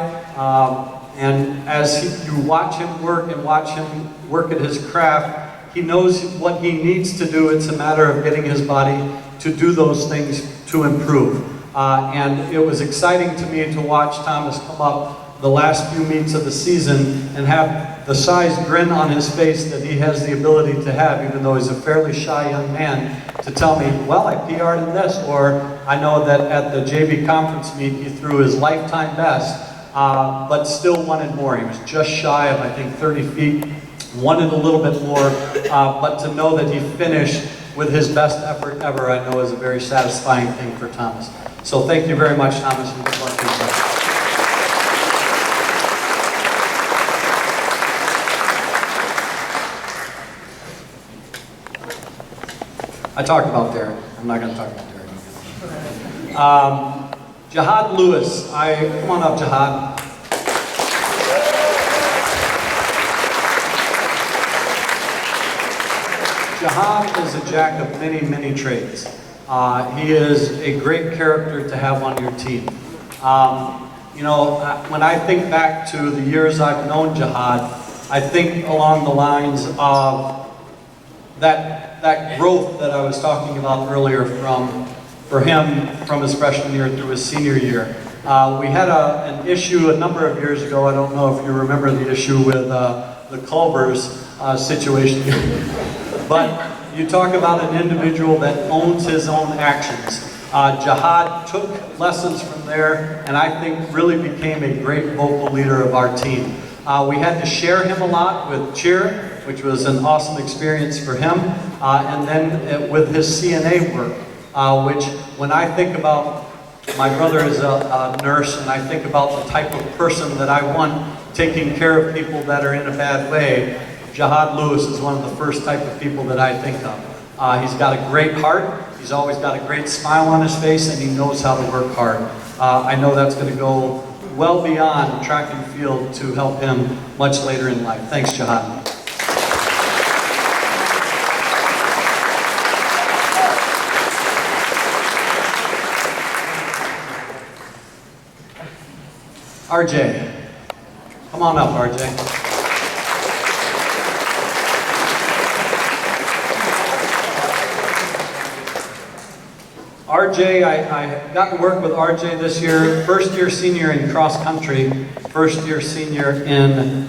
and as you watch him work and watch him work at his craft, he knows what he needs to do. It's a matter of getting his body to do those things to improve. And it was exciting to me to watch Thomas come up the last few meets of the season and have the size grin on his face that he has the ability to have, even though he's a fairly shy young man, to tell me, well, I PR'd in this, or I know that at the JV conference meet he threw his lifetime best, but still wanted more. He was just shy of, I think, 30 feet, wanted a little bit more, but to know that he finished with his best effort ever, I know is a very satisfying thing for Thomas. So thank you very much, Thomas, and good luck to you. I talked about Derek. I'm not going to talk about Derek again. Jihad Lewis. Come on up, Jihad. Jihad is a jack of many, many trades. He is a great character to have on your team. You know, when I think back to the years I've known Jihad, I think along the lines of that growth that I was talking about earlier for him from his freshman year through his senior year. We had an issue a number of years ago. I don't know if you remember the issue with the Culvers situation. But you talk about an individual that owns his own actions. Jihad took lessons from there and I think really became a great vocal leader of our team. We had to share him a lot with cheer, which was an awesome experience for him, and then with his CNA work, which when I think about, my brother is a nurse, and I think about the type of person that I want taking care of people that are in a bad way, Jihad Lewis is one of the first type of people that I think of. He's got a great heart, he's always got a great smile on his face, and he knows how to work hard. I know that's going to go well beyond track and field to help him much later in life. Thanks, Jihad. RJ. Come on up, RJ. RJ, I got to work with RJ this year, first year senior in cross country, first year senior in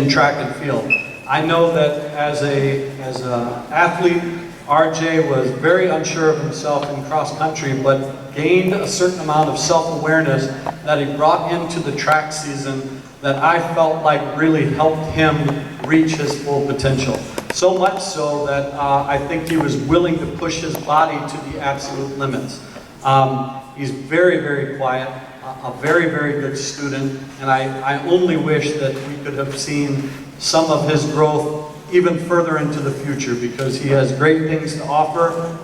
track and field. I know that as an athlete, RJ was very unsure of himself in cross country, but gained a certain amount of self-awareness that he brought into the track season that I felt like really helped him reach his full potential. So much so that I think he was willing to push his body to the absolute limits. He's very, very quiet, a very, very good student, and I only wish that we could have seen some of his growth even further into the future, because he has great things to offer.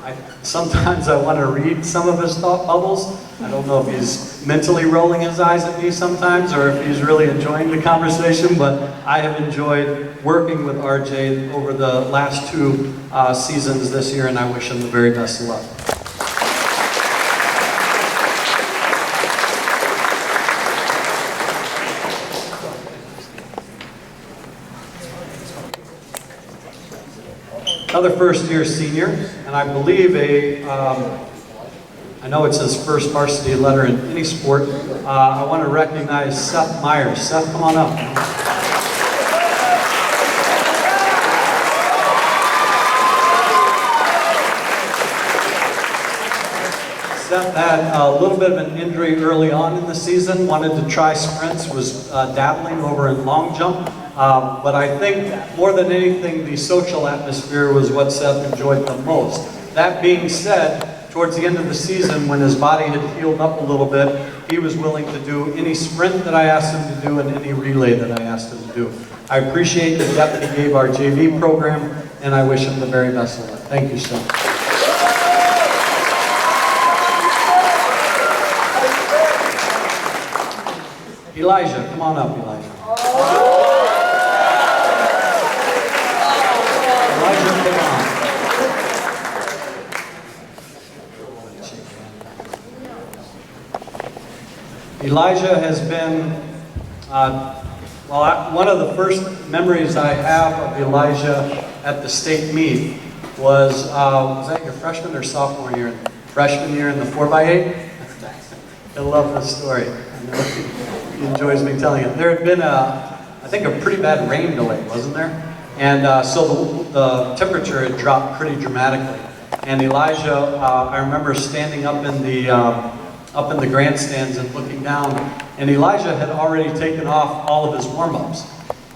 Sometimes I want to read some of his thought bubbles. I don't know if he's mentally rolling his eyes at me sometimes or if he's really enjoying the conversation, but I have enjoyed working with RJ over the last two seasons this year, and I wish him the very best of luck. Another first-year senior, and I believe I know it's his first varsity letter in any sport. I want to recognize Seth Myers. Seth, come on up. Seth had a little bit of an injury early on in the season, wanted to try sprints, was dabbling over in long jump. But I think more than anything, the social atmosphere was what Seth enjoyed the most. That being said, towards the end of the season, when his body had healed up a little bit, he was willing to do any sprint that I asked him to do and any relay that I asked him to do. I appreciate the depth he gave our JV program, and I wish him the very best of luck. Thank you, Seth. Elijah, come on up, Elijah. Elijah, come on. Elijah has been, one of the first memories I have of Elijah at the state meet was that your freshman or sophomore year? Freshman year in the 4x8? I love this story. He enjoys me telling it. There had been I think a pretty bad rain delay, wasn't there? And so the temperature had dropped pretty dramatically. And Elijah, I remember standing up in the grandstands and looking down, and Elijah had already taken off all of his warm-ups.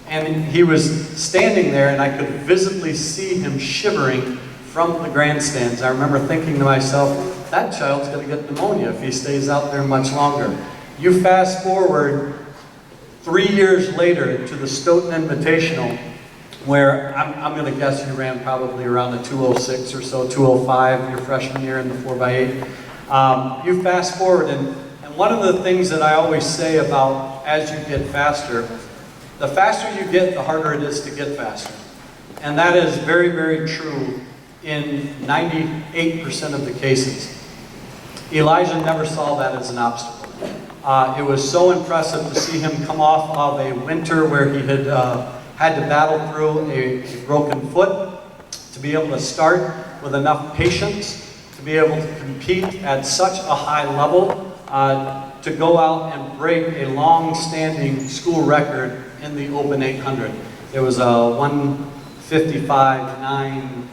And he was standing there, and I could visibly see him shivering from the grandstands. I remember thinking to myself, that child's going to get pneumonia if he stays out there much longer. You fast forward 3 years later to the Stoughton Invitational, where I'm going to guess you ran probably around a 206 or so, 205 your freshman year in the 4x8. You fast forward, and one of the things that I always say about as you get faster, the faster you get, the harder it is to get faster. And that is very, very true in 98% of the cases. Elijah never saw that as an obstacle. It was so impressive to see him come off of a winter where he had had to battle through a broken foot, to be able to start with enough patience, to be able to compete at such a high level, to go out and break a long-standing school record in the Open 800. It was a 155.9,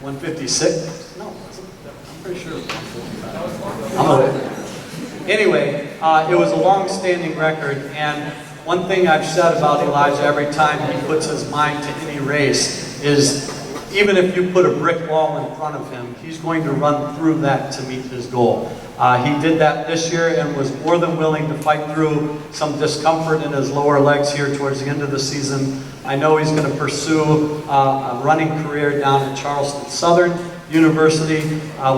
156? No, I'm pretty sure it was 145. Anyway, it was a long-standing record, and one thing I've said about Elijah every time he puts his mind to any race is even if you put a brick wall in front of him, he's going to run through that to meet his goal. He did that this year and was more than willing to fight through some discomfort in his lower legs here towards the end of the season. I know he's going to pursue a running career down at Charleston Southern University,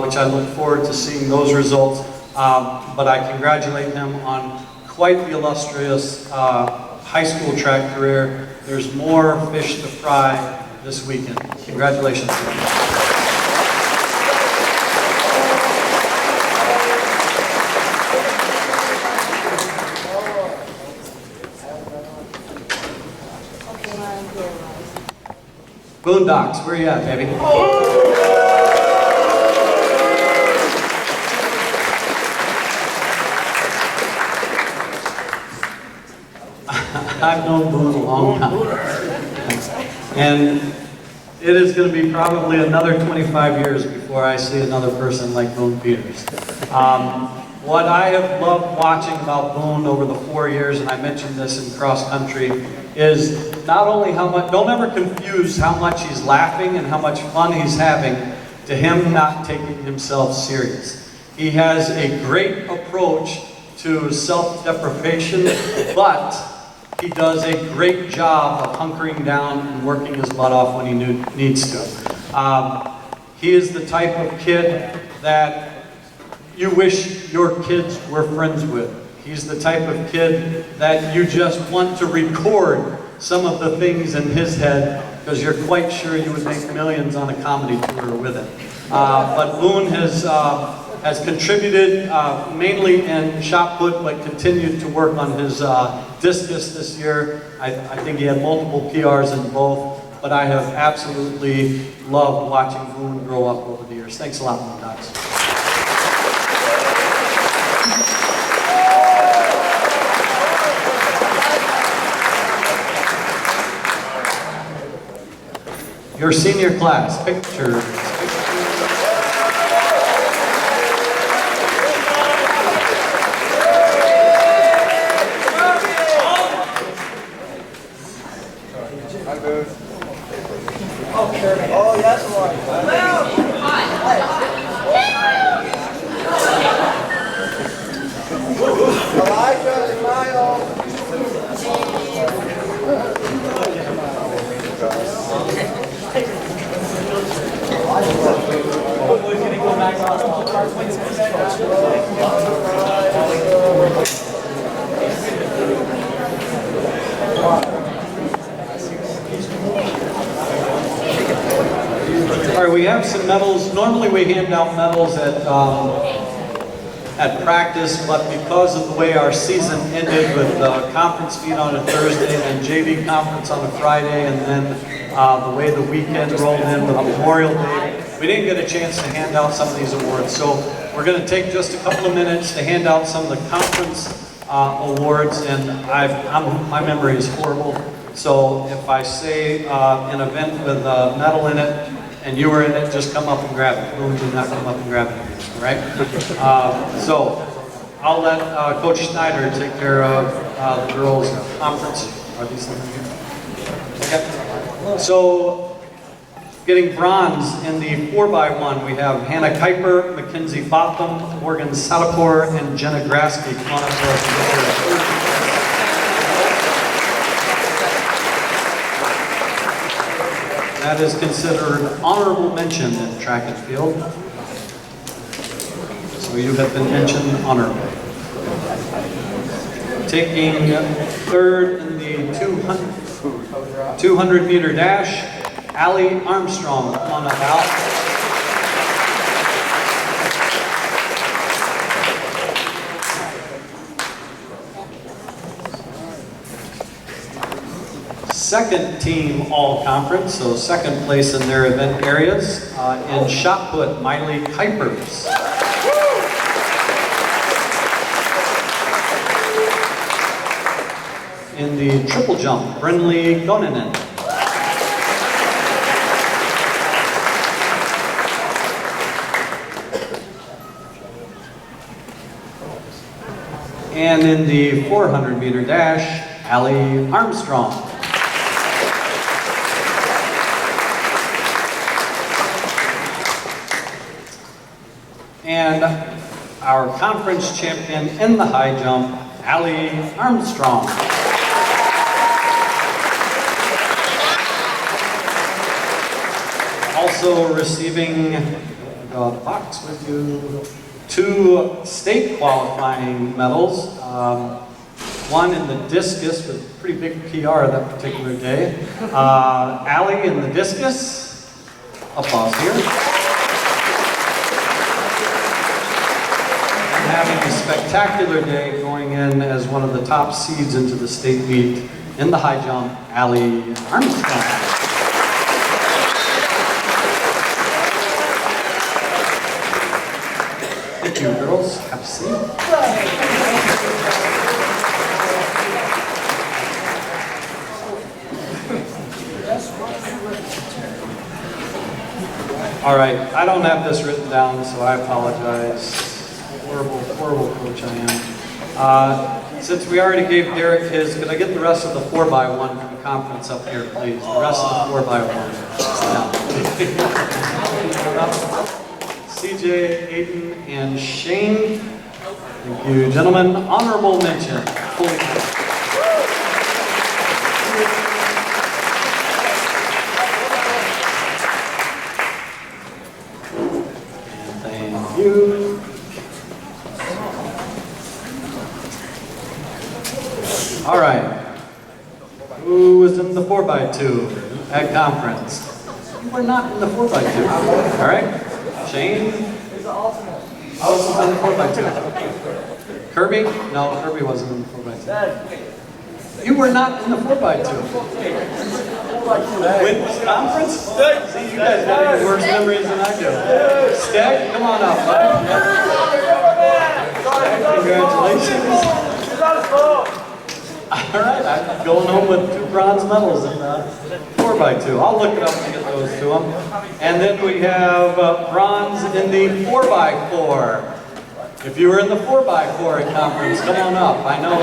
which I look forward to seeing those results. But I congratulate him on quite the illustrious high school track career. There's more fish to fry this weekend. Congratulations to him. Boondocks, where you at, baby? I've known Boone a long time. And it is going to be probably another 25 years before I see another person like Boone Peters. What I have loved watching about Boone over the 4 years, and I mentioned this in cross country, is not only how much, don't ever confuse how much he's laughing and how much fun he's having to him not taking himself serious. He has a great approach to self-deprivation, but he does a great job of hunkering down and working his butt off when he needs to. He is the type of kid that you wish your kids were friends with. He's the type of kid that you just want to record some of the things in his head because you're quite sure you would make millions on a comedy tour with it. But Boone has contributed mainly in shot put, but continued to work on his discus this year. I think he had multiple PRs in both, but I have absolutely loved watching Boone grow up over the years. Thanks a lot, Boondocks. Your senior class, pictures. All right, we have some medals. Normally we hand out medals at practice, but because of the way our season ended with conference meet on a Thursday and JV conference on a Friday, and then the way the weekend rolled in with Memorial Day, we didn't get a chance to hand out some of these awards. So we're going to take just a couple of minutes to hand out some of the conference awards, and my memory is horrible. So if I say an event with a medal in it, and you were in it, just come up and grab it. Boom, do not come up and grab it, all right? So I'll let Coach Schneider take care of the girls' conference. Are these things here? Okay. So getting bronze in the 4x1, we have Hannah Kuiper, Mackenzie Botham, Morgan Sadapur, and Jenna Grasky. Come on up for us. That is considered an honorable mention in track and field. So you have been mentioned honorably. Taking third in the 200 meter dash, Allie Armstrong. Come on up, Al. Second team all-conference, so second place in their event areas. In shot put, Miley Kuipers. In the triple jump, Brinley Goninen. And in the 400 meter dash, Allie Armstrong. And our conference champion in the high jump, Allie Armstrong. Also receiving the box with you, 2 state qualifying medals. One in the discus with pretty big PR that particular day. Allie in the discus. Applause here. Having a spectacular day going in as one of the top seeds into the state meet in the high jump, Allie Armstrong. Thank you, girls. Have a seat. All right, I don't have this written down, so I apologize. Horrible, horrible coach I am. Since we already gave Derek his, could I get the rest of the 4x1 from the conference up here, please? The rest of the 4x1. CJ, Aiden, and Shane. Thank you, gentlemen. Honorable mention. Thank you. All right. Who was in the 4x2 at conference? You were not in the 4x2. All right. Shane? Also in the 4x2. Kirby? No, Kirby wasn't in the 4x2. You were not in the 4x2. When was conference? See, you guys got even worse memories than I do. Stag, come on up, bud. Congratulations. All right, I'm going home with 2 bronze medals in 4x2. I'll look it up and get those to them. And then we have bronze in the 4x4. If you were in the 4x4 at conference, come on up. I know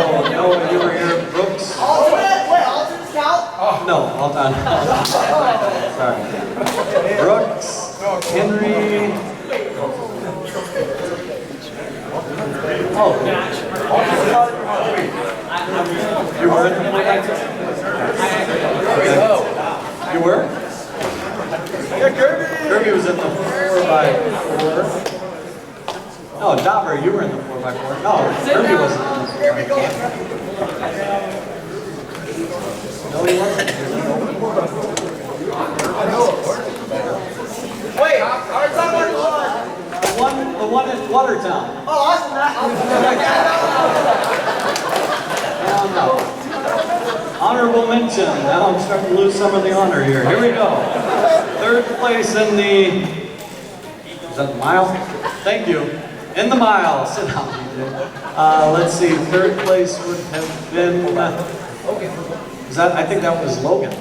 you were here, Brooks. Alternate scout? No, all done. Sorry. Brooks, Henry. Oh. You were in the 4x2? You were? Yeah, Kirby was in the 4x4. No, Dauber, you were in the 4x4. No, Kirby wasn't in the 4x4. Here we go. No, he wasn't. Wait, our someone won. The one at Watertown. Oh, awesome. No. Honorable mention. Now I'm starting to lose some of the honor here. Here we go. Third place in the, is that the mile? Thank you. In the mile. Sit down, DJ. Let's see. Third place would have been, is that, I think that was Logan.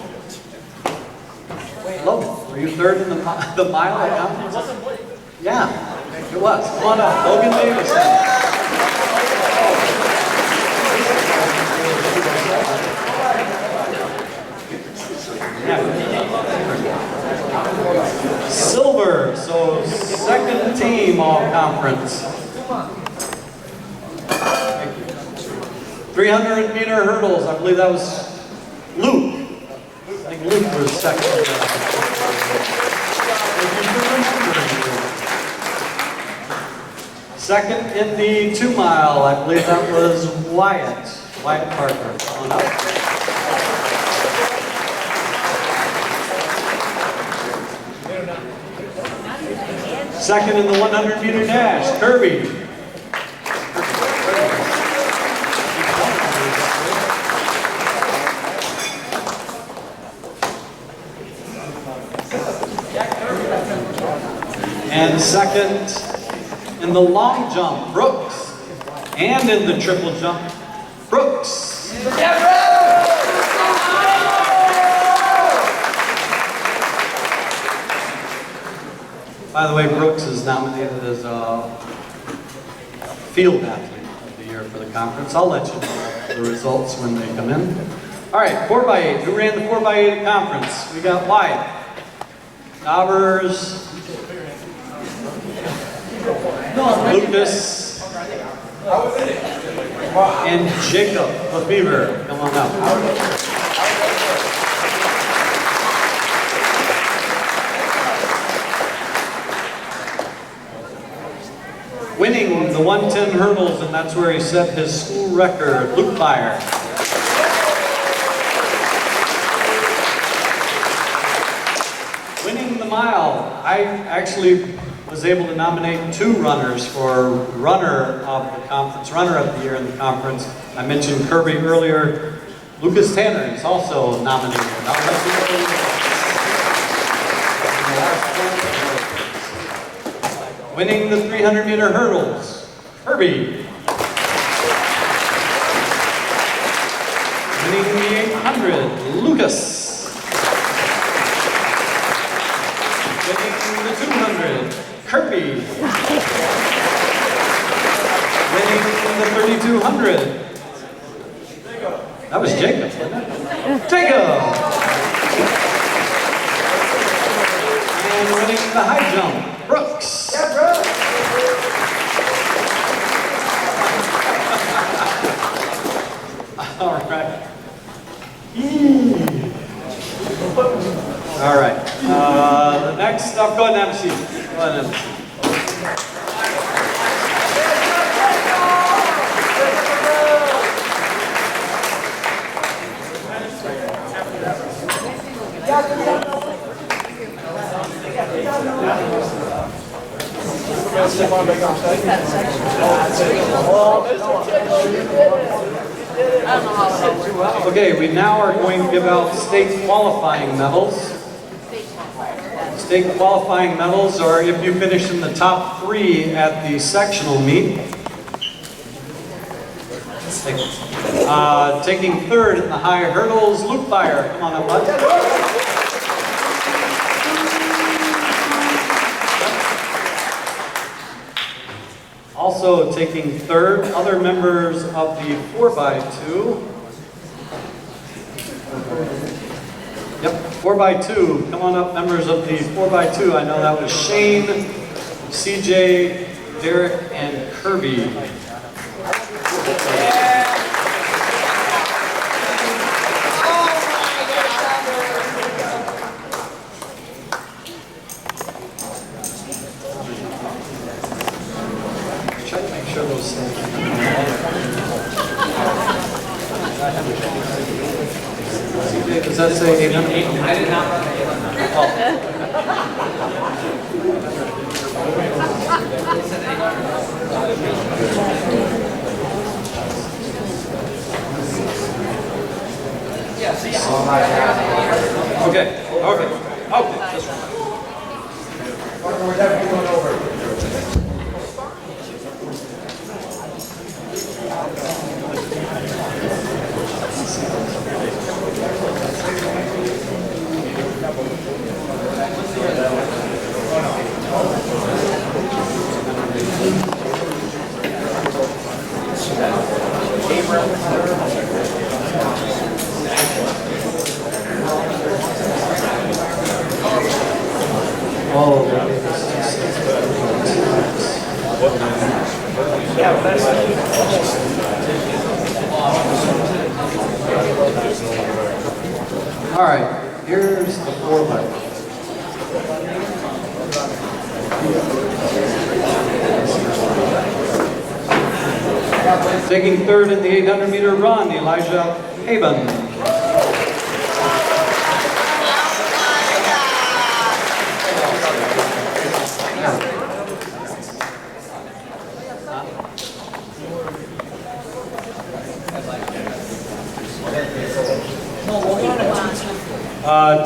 Logan, were you third in the mile at conference? Yeah, it was. Come on up. Logan Davison. Silver, so second team all conference. 300 meter hurdles, I believe that was Luke. I think Luke was second. Second in the 2 mile, I believe that was Wyatt Parker. Come on up. Second in the 100 meter dash, Kirby. And second in the long jump, Brooks. And in the triple jump, Brooks. By the way, Brooks is nominated as a field athlete of the year for the conference. I'll let you know the results when they come in. All right, 4x8. Who ran the 4x8 at conference? We got Wyatt, Daubers, Lucas, and Jacob Lefevre. Come on up. Winning the 110 hurdles, and that's where he set his school record, Luke Byer. Winning the mile, I actually was able to nominate 2 runners for runner of the conference, runner of the year in the conference. I mentioned Kirby earlier. Lucas Tanner is also nominated. I'll let you know. Winning the 300 meter hurdles, Kirby. Winning the 800, Lucas. Winning the 200, Kirby. Winning the 3200. That was Jacob, wasn't it? Jacob! And winning the high jump, Brooks. Yeah, bro. All right. All right. The next stuff, go ahead and have a seat. Go ahead and have a seat. Okay, we now are going to give out state qualifying medals. State qualifying medals are if you finish in the top 3 at the sectional meet. Taking 3rd in the high hurdles, Luke Byer. Come on up, bud. Also taking 3rd, other members of the 4x2. Yep, 4x2. Come on up, members of the 4x2. I know that was Shane, CJ, Derek, and Kirby. sure those things. Does that say 800? I did not run Okay, okay, okay. This one. We're definitely going over. Oh, all right, here's the 4x. Taking third in the 800-meter run, Elijah Haben.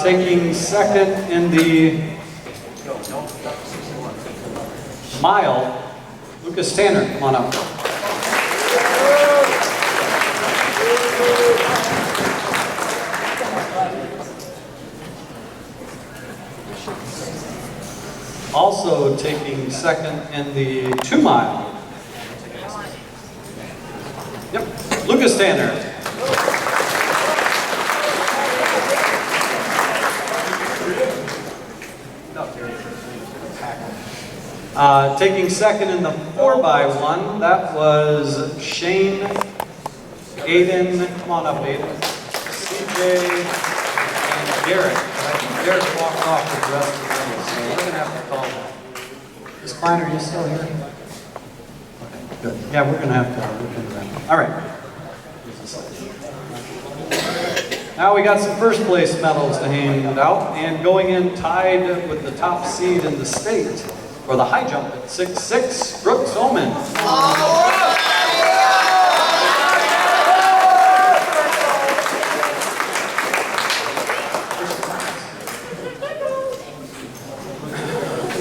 Taking second in the mile, Lucas Tanner, come on up. Also taking second in the 2 mile. Yep, Lucas Tanner. Taking second in the 4x1, that was Shane, Aiden, come on up Aiden, CJ, and Garrett. I think Garrett walked off with the rest of the race, so we're going to have to call that. Ms. Klein, are you still here? Okay, good. Yeah, we're going to have to look into that. All right. Now we got some first place medals to hand out, and going in tied with the top seed in the state for the high jump at 6'6", Brooks Oman.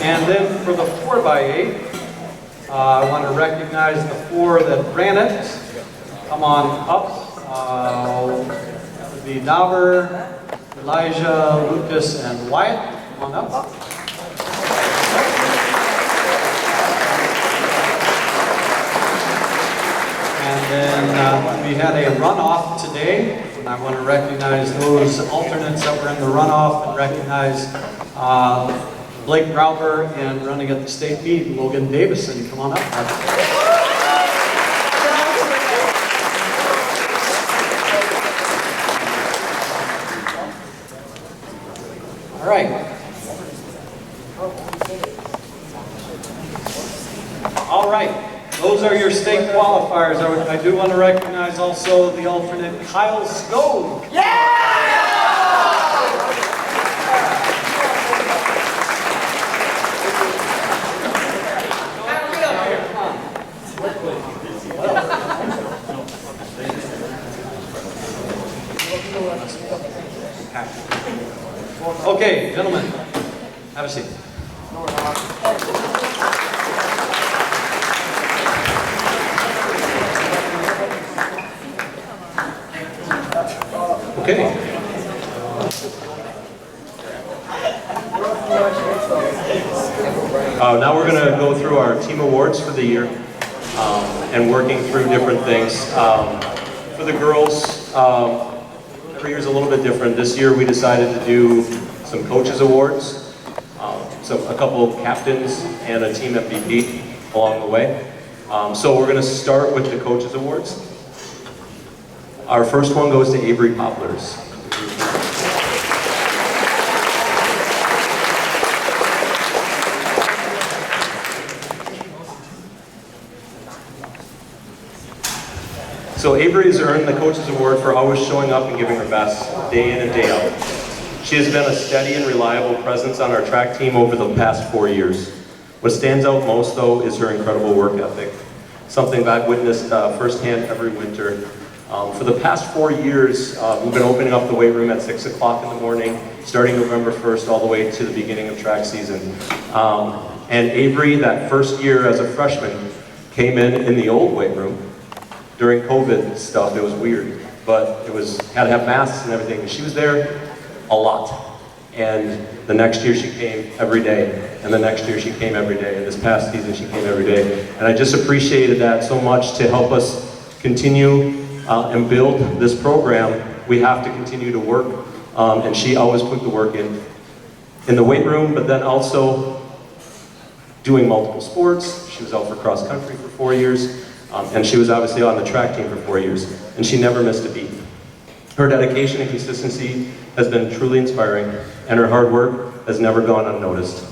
And then for the 4x8, I want to recognize the 4 that ran it. Come on up. That would be Dauber, Elijah, Lucas, and Wyatt. Come on up. And then we had a runoff today, and I want to recognize those alternates that were in the runoff and recognize Blake Grauber and running at the state meet, Logan Davison. Come on up. All right. All right. Those are your state qualifiers. I do want to recognize also the alternate Kyle Skove. Okay, gentlemen, have a seat. Okay. Now we're going to go through our team awards for the year and working through different things. For the girls, every year is a little bit different. This year we decided to do some coaches awards, a couple of captains and a team MVP along the way. So we're going to start with the coaches awards. Our first one goes to Avery Poplars. So Avery has earned the Coaches Award for always showing up and giving her best day in and day out. She has been a steady and reliable presence on our track team over the past 4 years. What stands out most, though, is her incredible work ethic, something that I've witnessed firsthand every winter. For the past 4 years, we've been opening up the weight room at 6 o'clock in the morning, starting November 1st all the way to the beginning of track season. And Avery, that first year as a freshman, came in the old weight room. During COVID stuff, it was weird, but had to have masks and everything. And she was there a lot. And the next year she came every day, and the next year she came every day, and this past season she came every day. And I just appreciated that so much. To help us continue and build this program, we have to continue to work, and she always put the work in the weight room, but then also doing multiple sports. She was out for cross country for 4 years, and she was obviously on the track team for 4 years, and she never missed a beat. Her dedication and consistency has been truly inspiring, and her hard work has never gone unnoticed.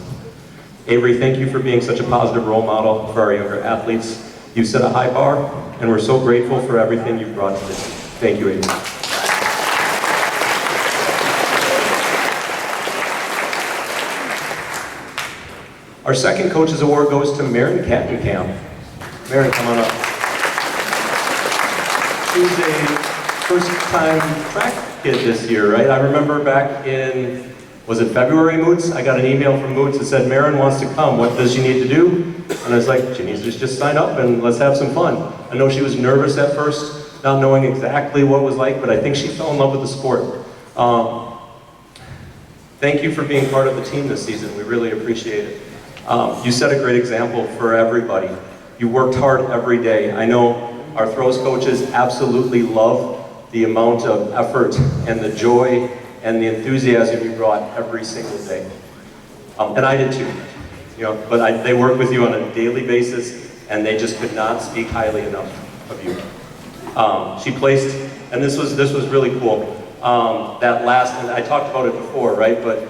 Avery, thank you for being such a positive role model for our younger athletes. You've set a high bar, and we're so grateful for everything you've brought to this team. Thank you, Avery. Our second Coaches Award goes to Marin Kattenkamp. Marin, come on up. She's a first-time track kid this year, right? I remember back in, was it February, Moots? I got an email from Moots that said, Marin wants to come. What does she need to do? And I was like, she needs to just sign up and let's have some fun. I know she was nervous at first, not knowing exactly what it was like, but I think she fell in love with the sport. Thank you for being part of the team this season. We really appreciate it. You set a great example for everybody. You worked hard every day. I know our throws coaches absolutely love the amount of effort and the joy and the enthusiasm you brought every single day. And I did too, but they work with you on a daily basis, and they just could not speak highly enough of you. She placed, and this was really cool, that last, and I talked about it before, right, but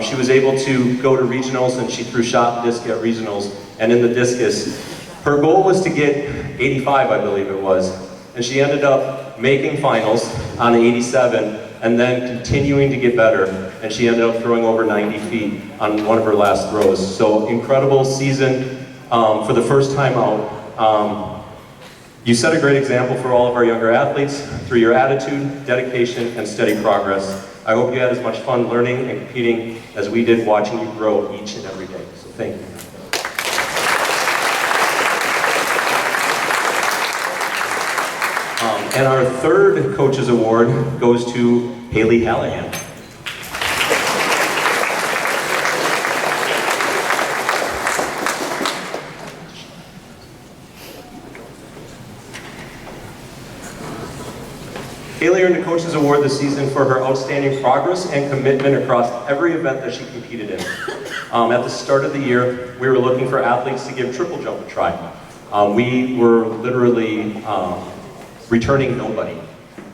she was able to go to regionals, and she threw shot and disc at regionals, and in the discus, her goal was to get 85, I believe it was, and she ended up making finals on 87, and then continuing to get better, and she ended up throwing over 90 feet on one of her last throws. So incredible season for the first time out. You set a great example for all of our younger athletes through your attitude, dedication, and steady progress. I hope you had as much fun learning and competing as we did watching you grow each and every day. So thank you. And our third Coaches Award goes to Haley Hallahan. Haley earned a Coaches Award this season for her outstanding progress and commitment across every event that she competed in. At the start of the year, we were looking for athletes to give triple jump a try. We were literally returning nobody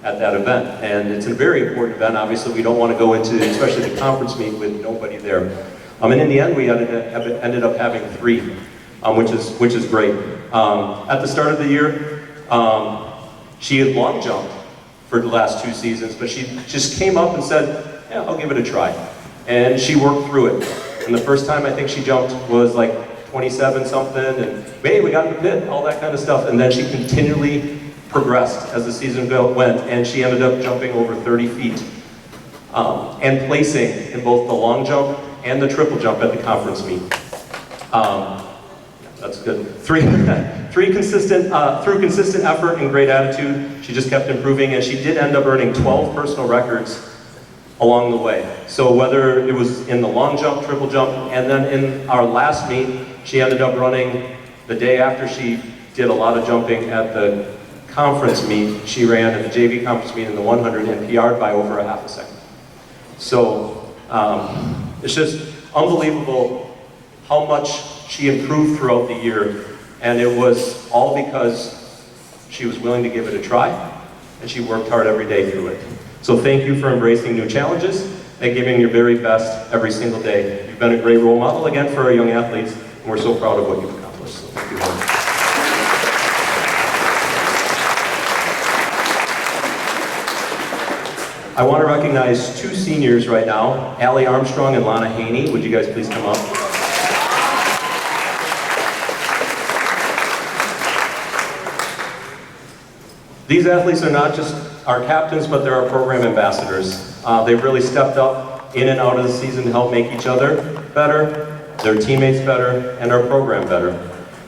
at that event, and it's a very important event. Obviously, we don't want to go into, especially the conference meet, with nobody there. And in the end, we ended up having 3, which is great. At the start of the year, she had long jumped for the last 2 seasons, but she just came up and said, yeah, I'll give it a try. And she worked through it. And the first time I think she jumped was like 27 something, and hey, we got in the pit, all that kind of stuff. And then she continually progressed as the season went, and she ended up jumping over 30 feet and placing in both the long jump and the triple jump at the conference meet. That's good. Through consistent effort and great attitude, she just kept improving, and she did end up earning 12 personal records along the way. So whether it was in the long jump, triple jump, and then in our last meet, she ended up running the day after she did a lot of jumping at the conference meet. She ran at the JV conference meet in the 100 and PR'd by over a half a second. So it's just unbelievable how much she improved throughout the year, and it was all because she was willing to give it a try, and she worked hard every day through it. So thank you for embracing new challenges and giving your very best every single day. You've been a great role model again for our young athletes, and we're so proud of what you've accomplished. So thank you very much. I want to recognize two seniors right now, Allie Armstrong and Lana Haney. Would you guys please come up? These athletes are not just our captains, but they're our program ambassadors. They've really stepped up in and out of the season to help make each other better, their teammates better, and our program better.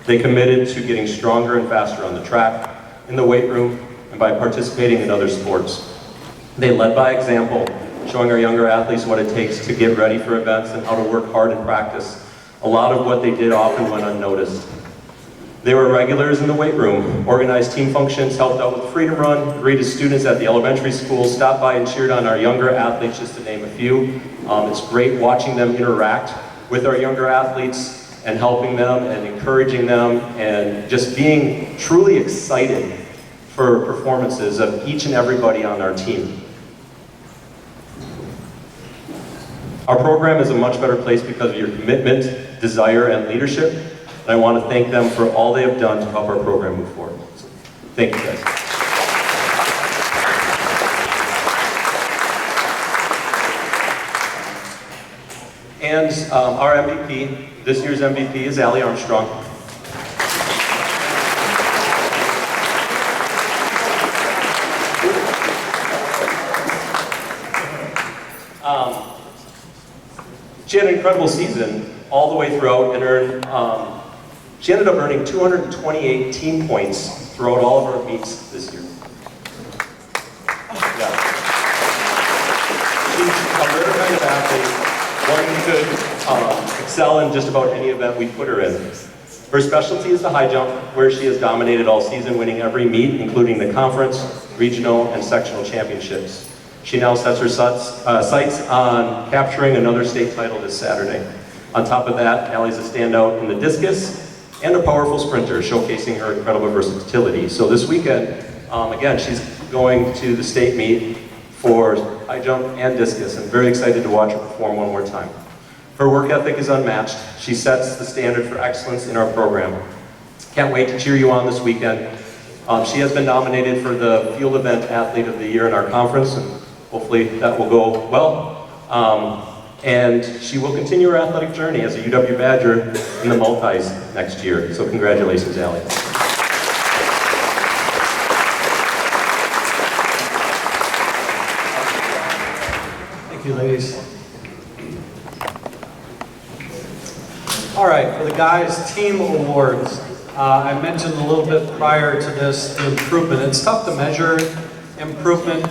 They committed to getting stronger and faster on the track, in the weight room, and by participating in other sports. They led by example, showing our younger athletes what it takes to get ready for events and how to work hard in practice. A lot of what they did often went unnoticed. They were regulars in the weight room, organized team functions, helped out with the Freedom Run, greeted students at the elementary school, stopped by and cheered on our younger athletes, just to name a few. It's great watching them interact with our younger athletes and helping them and encouraging them and just being truly excited for performances of each and everybody on our team. Our program is a much better place because of your commitment, desire, and leadership. And I want to thank them for all they have done to help our program move forward. So, thank you guys. And our MVP, this year's MVP is Allie Armstrong. She had an incredible season all the way throughout and she ended up earning 228 team points throughout all of our meets this year. Yeah. She's a rare kind of athlete, one who could excel in just about any event we put her in. Her specialty is the high jump, where she has dominated all season, winning every meet, including the conference, regional, and sectional championships. She now sets her sights on capturing another state title this Saturday. On top of that, Allie's a standout in the discus and a powerful sprinter, showcasing her incredible versatility. So this weekend, again, she's going to the state meet for high jump and discus. I'm very excited to watch her perform one more time. Her work ethic is unmatched. She sets the standard for excellence in our program. Can't wait to cheer you on this weekend. She has been nominated for the Field Event Athlete of the Year in our conference, and hopefully that will go well. And she will continue her athletic journey as a UW Badger in the multis next year. So congratulations, Allie. Thank you, ladies. All right, for the guys' team awards, I mentioned a little bit prior to this, the improvement. It's tough to measure improvement.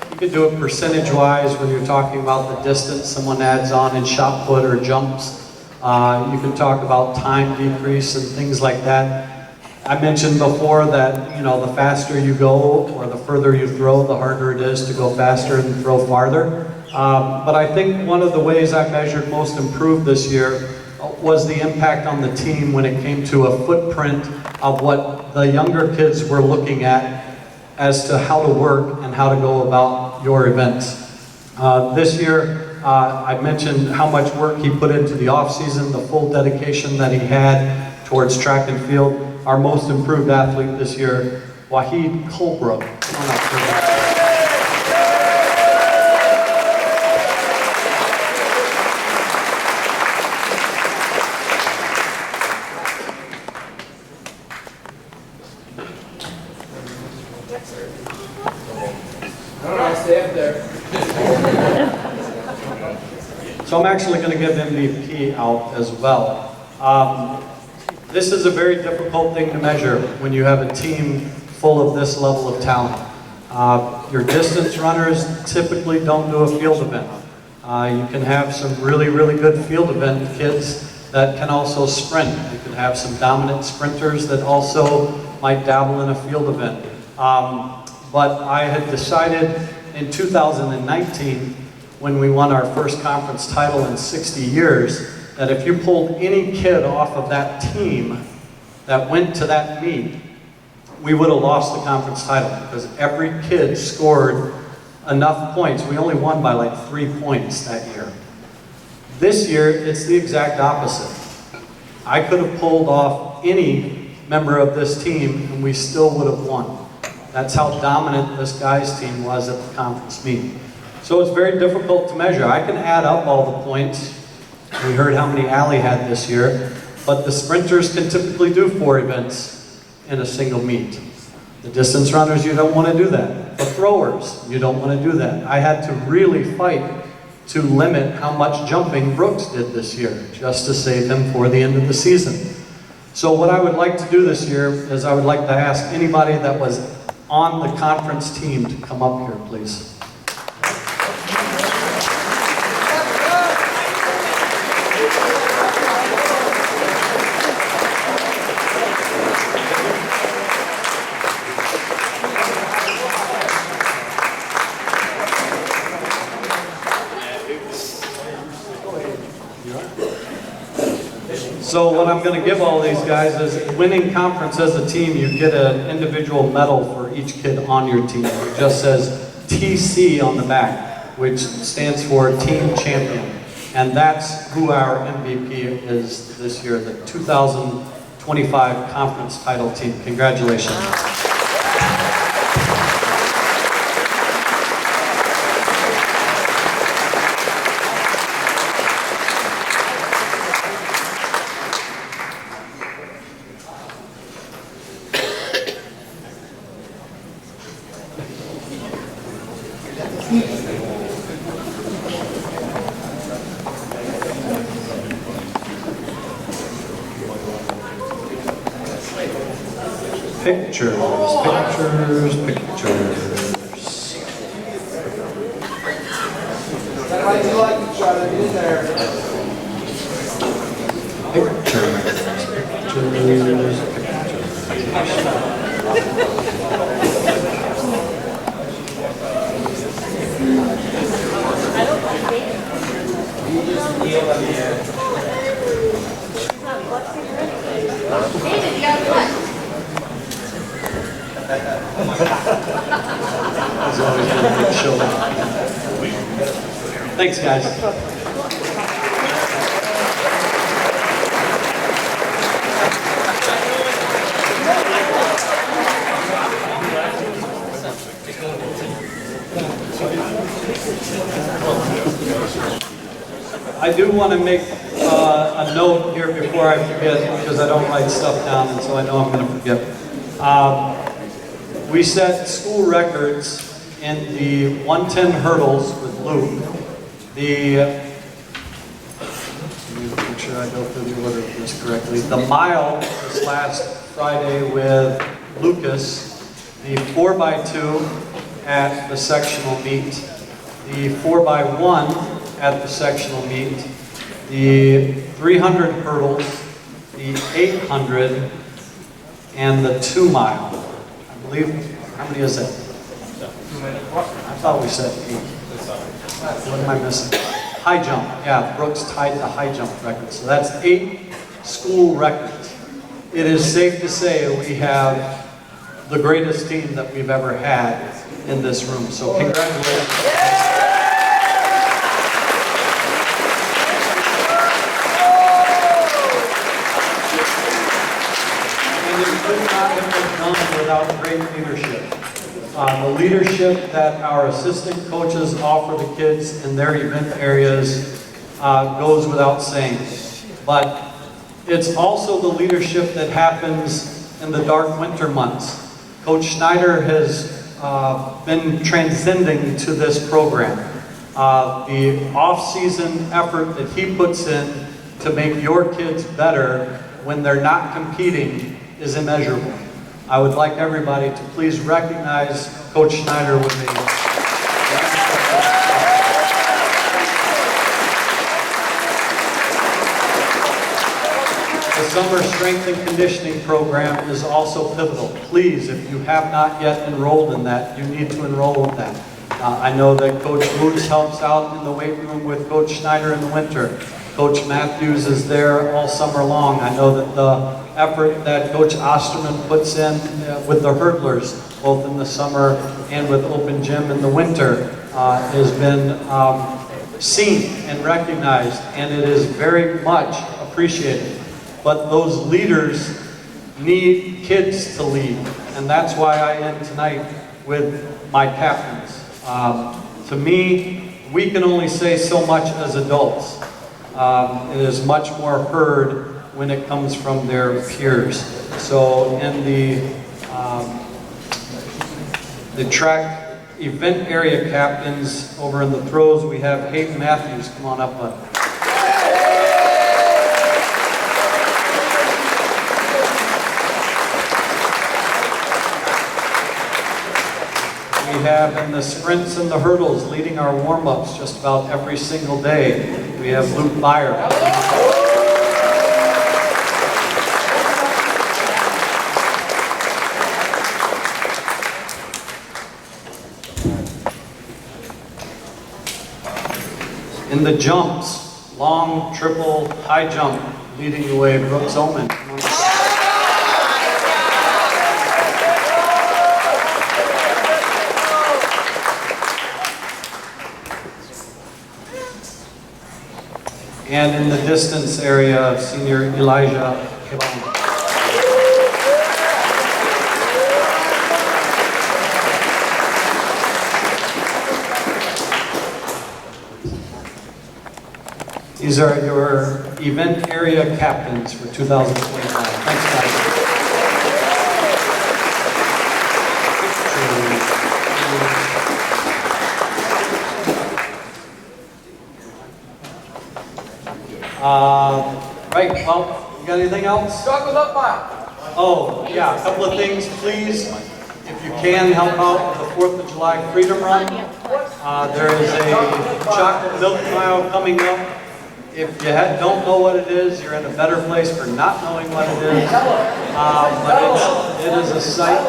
You could do it percentage-wise when you're talking about the distance someone adds on in shot put or jumps. You can talk about time decrease and things like that. I mentioned before that, you know, the faster you go or the further you throw, the harder it is to go faster and throw farther. But I think one of the ways I measured most improved this year was the impact on the team when it came to a footprint of what the younger kids were looking at as to how to work and how to go about your events. This year, I mentioned how much work he put into the off-season, the full dedication that he had towards track and field. Our most improved athlete this year, Wahid Colebrook. Come on up for that. So I'm actually going to give MVP out as well. This is a very difficult thing to measure when you have a team full of this level of talent. Your distance runners typically don't do a field event. You can have some really, really good field event kids that can also sprint. You can have some dominant sprinters that also might dabble in a field event. But I had decided in 2019, when we won our first conference title in 60 years, that if you pulled any kid off of that team that went to that meet, we would have lost the conference title because every kid scored enough points. We only won by like 3 points that year. This year, it's the exact opposite. I could have pulled off any member of this team and we still would have won. That's how dominant this guys team was at the conference meet. So it's very difficult to measure. I can add up all the points. We heard how many Allie had this year, but the sprinters can typically do 4 events in a single meet. The distance runners, you don't want to do that. The throwers, you don't want to do that. I had to really fight to limit how much jumping Brooks did this year, just to save him for the end of the season. So what I would like to do this year is I would like to ask anybody that was on the conference team to come up here, please. So what I'm going to give all these guys is winning conference as a team, you get an individual medal for each kid on your team. It just says TC on the back, which stands for Team Champion. And that's who our MVP is this year, the 2025 conference title team. Congratulations. Pictures, pictures, pictures. Everybody like each other, get in there. David, you got what? It's always been a big show. Thanks, guys. I do want to make a note here before I forget, because I don't write stuff down, and so I know I'm going to forget. We set school records in the 110 hurdles with Luke. Let me make sure I go through the order of this correctly. The mile this last Friday with Lucas, the 4x2 at the sectional meet, the 4x1 at the sectional meet, the 300 hurdles, the 800, and the 2 mile. I believe, how many is that? I thought we said 8. What am I missing? High jump, yeah, Brooks tied the high jump record. So that's 8 school records. It is safe to say we have the greatest team that we've ever had in this room. So congratulations. And it could not have been done without great leadership. The leadership that our assistant coaches offer the kids in their event areas goes without saying. But it's also the leadership that happens in the dark winter months. Coach Schneider has been transcending to this program. The off-season effort that he puts in to make your kids better when they're not competing is immeasurable. I would like everybody to please recognize Coach Schneider with me. The summer strength and conditioning program is also pivotal. Please, if you have not yet enrolled in that, you need to enroll in that. I know that Coach Woods helps out in the weight room with Coach Schneider in the winter. Coach Matthews is there all summer long. I know that the effort that Coach Osterman puts in with the hurdlers, both in the summer and with open gym in the winter, has been seen and recognized, and it is very much appreciated. But those leaders need kids to lead, and that's why I end tonight with my captains. To me, we can only say so much as adults. It is much more heard when it comes from their peers. So in the track event area captains over in the throws, we have Hayden Matthews. Come on up, bud. We have in the sprints and the hurdles leading our warm-ups just about every single day. We have Luke Byer. In the jumps, long, triple, high jump, leading the way, Brooks Oman. And in the distance area, senior Elijah Kibon. These are your event area captains for 2025. Thanks, guys. Right, well, you got anything else? Start with up mile. Oh, yeah, a couple of things, please. If you can, help out with the 4th of July Freedom Run. There is a chocolate milk mile coming up. If you don't know what it is, you're in a better place for not knowing what it is. But it is a sight.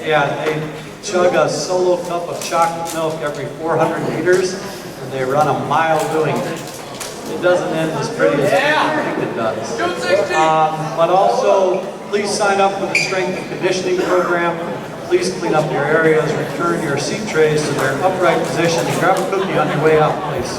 Yeah, they chug a solo cup of chocolate milk every 400 meters, and they run a mile doing it. It doesn't end as pretty as people think it does. But also, please sign up for the strength and conditioning program. Please clean up your areas, return your seat trays to their upright position, and grab a cookie on your way out, please.